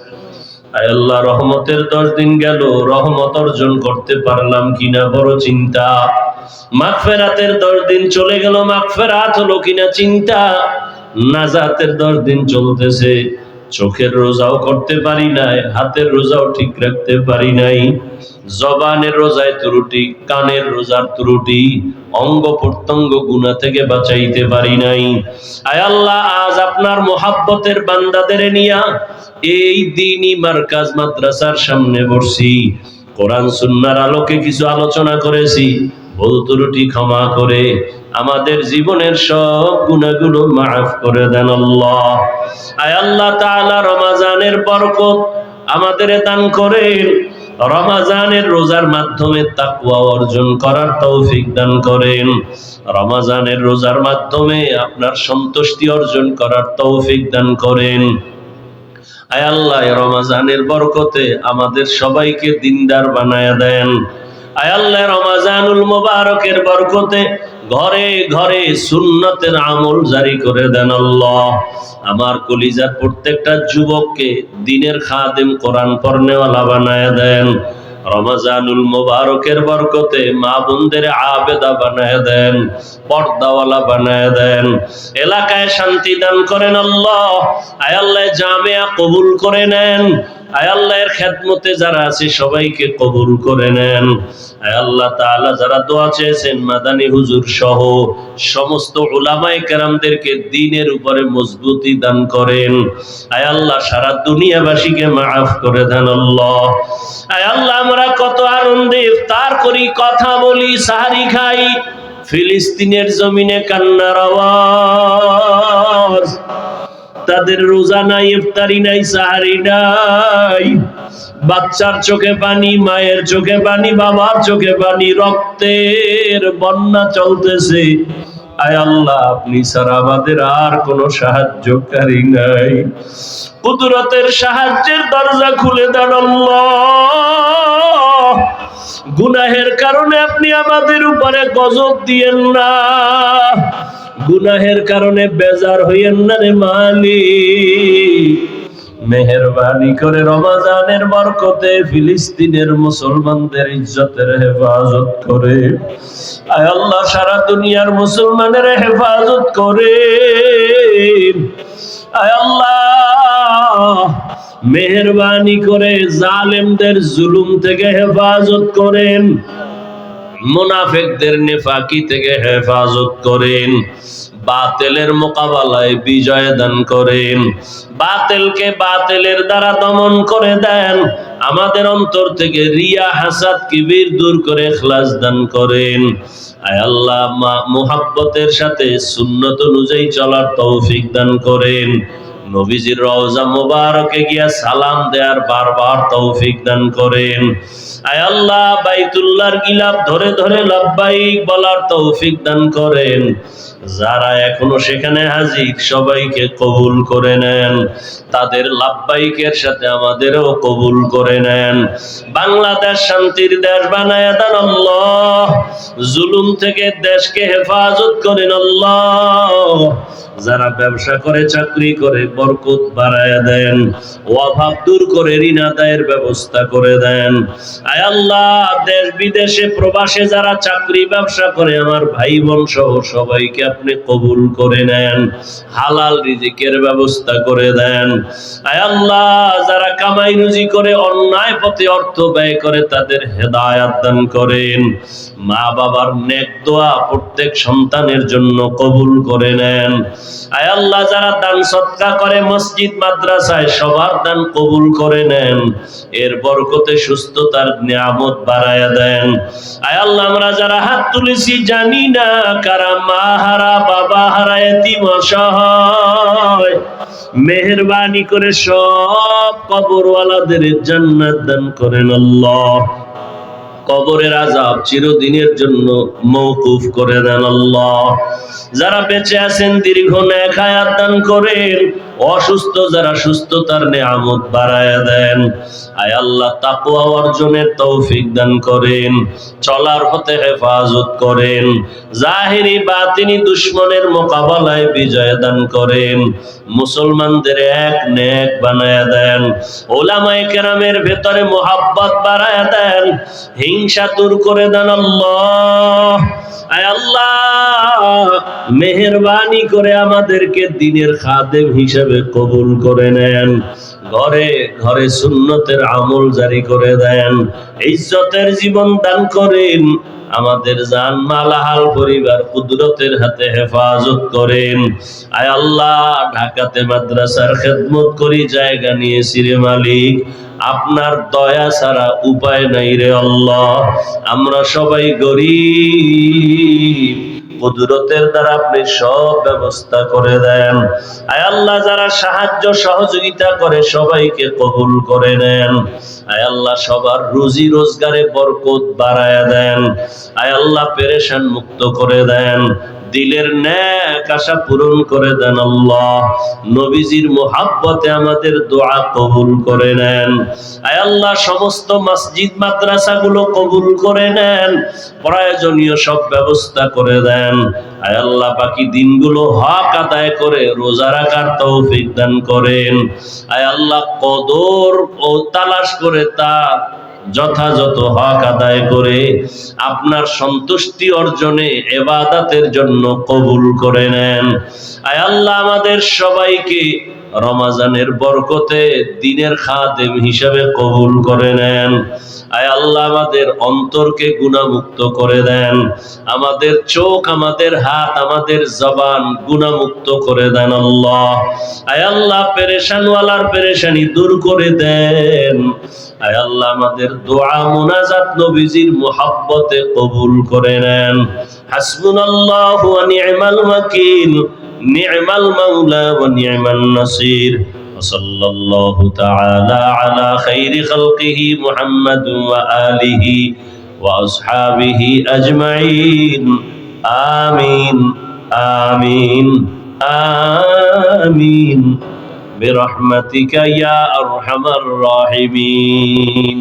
আয় আল্লাহ, রহমতের 10 দিন গেল, রহমত অর্জন করতে পারলাম কিনা বড় চিন্তা। মাগফিরাতের 10 দিন চলে গেল, মাগফিরাত হলো কিনা চিন্তা। নাজাতের 10 দিন চলতেছে, চোখের রোজাও করতে পারি নাই, হাতের রোজাও ঠিক রাখতে পারি নাই, জবানের রোজায় ত্রুটি, কানের রোজার ত্রুটি, অঙ্গ প্রত্যঙ্গ গুনাহ থেকে বাঁচাইতে পারি নাই। আয় আল্লাহ, আজ আপনার মোহাব্বতের বান্দাদের নিয়া এই দ্বীনি মার্কাজ মাদ্রাসার সামনে বসছি, কোরআন সুন্নাহর আলোকে কিছু আলোচনা করেছি। ভুল ত্রুটি ক্ষমা করে আমাদের জীবনের সব গুনাহগুলো মাফ করে দেন আল্লাহ। আয় আল্লাহ তাআলা, রমজানের বরকত আমাদের দান করেন, রমজানের রোজার মাধ্যমে তাকওয়া অর্জন করার তৌফিক দান করেন, রমজানের রোজার মাধ্যমে আপনার সন্তুষ্টি অর্জন করার তৌফিক দান করেন। আয় আল্লাহ, রমজানের বরকতে আমাদের সবাইকে দিনদার বানায়া দেন। আয় আল্লাহ, রমজানুল মুবারকের বরকতে ঘরে ঘরে সুন্নতের আমল জারি করে দেন আল্লাহ। আমার কলিজার প্রত্যেকটা যুবককে দ্বীনের খাদেম, কোরআন পড়নেওয়ালা বানায়া দেন। রমজানুল মুবারকের বরকতে মা বোনদের আবেদা বানায়া দেন, পর্দাওয়ালা বানায়া দেন। এলাকায় শান্তি দান করেন আল্লাহ। আয় আল্লাহ, জামিয়া কবুল করে নেন। আয় আল্লাহর খেদমতে যারা আছে সবাইকে কবুল করে নেন। আয় আল্লাহ তাআলা, যারা দোয়া চেয়েছেন মাদানী হুজুর সহ সমস্ত উলামায়ে কেরামদেরকে দ্বীনের উপরে মজবুতি দান করেন। আয় আল্লাহ, সারা দুনিয়াবাসীকে মাফ করে দেন আল্লাহ। আয় আল্লাহ, আমরা কত আনন্দে ইফতার করি, কথা বলি, সাহারি খাই, ফিলিস্তিনের জমিনে কান্নার আওয়াজ। তাদের রোজা নাই, ইফতারি নাই, সাহারি নাই, বাচ্চার চোখে পানি, মায়ের চোখে পানি, বাবার চোখে পানি, রক্তের বন্যা চলতেছে। আয় আল্লাহ, আপনি ছাড়া আমাদের আর কোনো সাহায্যকারী নাই। কুদরতের সাহায্যের দরজা খুলে দেন আল্লাহ। গুনাহের কারণে আপনি আমাদের উপরে গজব দিয়েন না, গুনাহের কারণে বেজার হইয়েন না রে মালিক। মেহেরবানি করে রমজানের বরকতে ফিলিস্তিনের মুসলমানদের ইজ্জতের হেফাজত করে। আয় আল্লাহ, সারা দুনিয়ার মুসলমানের হেফাজত করে। আয় আল্লাহ, মেহেরবানি করে জালেমদের জুলুম থেকে হেফাজত করেন, মুনাফিকদের নেফাকি থেকে হেফাজত করেন, বাতিলের মোকাবেলায় বিজয় দান করেন, বাতিলকে বাতিলের দ্বারা দমন করে দেন, আমাদের অন্তর থেকে রিয়া হাসাদ কিবির দূর করে ইখলাস দান করেন। আয় আল্লাহ, মুহাব্বতের সাথে সুন্নত অনুযায়ী চলার তৌফিক দান করেন। নবীজির রওজা মুবারকে গিয়া সালাম দেওয়ার বারবার তৌফিক দান করেন। আয় আল্লাহ, বাইতুল্লাহর গিলাফ ধরে ধরে লাব্বাইক বলার তৌফিক দান করেন। যারা এখনো সেখানে হাজির সবাইকে কবুল করে নেন, তাদের লাব্বাইকের সাথে আমাদেরও কবুল করে নেন। বাংলাদেশ শান্তির দেশ বানায় দেন আল্লাহ, জুলুম থেকে দেশকে হেফাজত করেন আল্লাহ। যারা ব্যবসা করে চাকরি করে বরকত বাড়ায় দেন, অভাব দূর করে ঋণ আদায়ের ব্যবস্থা করে দেন। আয় আল্লাহ, দেশ বিদেশে প্রবাসে যারা চাকরি ব্যবসা করে আমার ভাই বোন সহ সবাইকে আপনি কবুল করে নেন, হালাল রিজিকের ব্যবস্থা করে দেন। আয় আল্লাহ, যারা কামাই রুজি করে অন্যায় পথে অর্থ ব্যয় করে তাদের হেদায়াত দান করেন। মা বাবার নেক দোয়া প্রত্যেক সন্তানের জন্য কবুল করে নেন। আয় আল্লাহ, যারা দান সদকা করে মসজিদ মাদ্রাসায় সবার দান কবুল করে নেন, এর বরকতে সুস্থতার নিয়ামত বাড়ায়া দেন। আয় আল্লাহ, আমরা যারা হাত তুলেছি জানি না কারা মা হারা, বাবা হারা, এতিম অসহায়, মেহেরবানি করে সব কবরওয়ালাদের জান্নাত দান করেন আল্লাহ। কবরের আযাব চিরদিনের জন্য মওকুফ করে দেন আল্লাহ। যারা বেঁচে আছেন দীর্ঘ নেক হায়াত দান করেন, অসুস্থ যারা সুস্থতার নিয়ামত বাড়ায়া দেন। আয় আল্লাহ, তাকওয়া অর্জনের তৌফিক দান করেন, চলার পথে হেফাজত করেন, জাহিরি বাতিনি দুশমনের মোকাবেলায় বিজয় দান করেন, মুসলমানদের এক নেক বানায়া দেন, উলামায়ে কেরামের ভেতরে মোহাব্বত বাড়ায়া দেন, হিংসা দূর করে দেন আল্লাহ। আয় আল্লাহ, মেহেরবানি করে আমাদেরকে দ্বীনের খাদেম হিসেবে কবুল করে নেন, ঘরে ঘরে সুন্নতের আমল জারি করে দেন, ইজ্জতের জীবন দান করেন, আমাদের জান মাল হাল পরিবার কুদরতের হাতে হেফাজত করেন। আয় আল্লাহ, ঢাকাতে মাদ্রাসার খেদমত করি, জায়গা নিয়েছি রে মালিক, আপনার দয়া ছাড়া উপায় নাই রে আল্লাহ। আমরা সবাই গরীব, কুদরতের দ্বারা আপনি সব ব্যবস্থা করে দেন। আয় আল্লাহ, যারা সাহায্য সহযোগিতা করে সবাইকে কবুল করে নেন। আয় আল্লাহ, সবার রুজি রোজগারে বরকত বাড়ায়া দেন। আয় আল্লাহ, পেরেশান মুক্ত করে দেন, দিলের নেক আশা পূরণ করে দেন আল্লাহ। নবীজির মুহাব্বতে আমাদের দোয়া কবুল করে নেন। আয় আল্লাহ, সমস্ত মসজিদ মাদ্রাসাগুলো কবুল করে নেন, প্রয়োজনীয় সব ব্যবস্থা করে দেন। আয় আল্লাহ, বাকি দিনগুলো হক আদায় করে রোজা রাখার তৌফিক দান করেন। আয় আল্লাহ, কদর ও তালাশ করে তার যথাযথ হক আদায় করে আপনার সন্তুষ্টি অর্জনে ইবাদতের জন্য কবুল করে নেন। আয় আল্লাহ, আমাদের সবাইকে রমজানের বরকতে দ্বীনের খাদেম হিসেবে কবুল করে নেন। আয় আল্লাহ, আমাদের অন্তরকে গুনাহমুক্ত করে দেন, আমাদের চোখ, আমাদের হাত, আমাদের জবান গুনাহমুক্ত করে দেন আল্লাহ। আয় আল্লাহ, পেরেশানওয়ালার পেরেশানি দূর করে দেন। আয় আল্লাহ, আমাদের দোয়া মুনাজাত নবীজির মুহাব্বতে কবুল করে নেন। হাসবুনাল্লাহু ওয়া নি'মাল ওয়াকিল, নি'মাল মাওলা ওয়া নি'মান নাসির। সাল্লাল্লাহু তাআলা আলা খাইরি খালকিহি মুহাম্মাদ ওয়া আলিহি ওয়া আসহাবিহি আজমাইন। আমিন আমিন আমিন برحمتك يا أرحم الراحمين।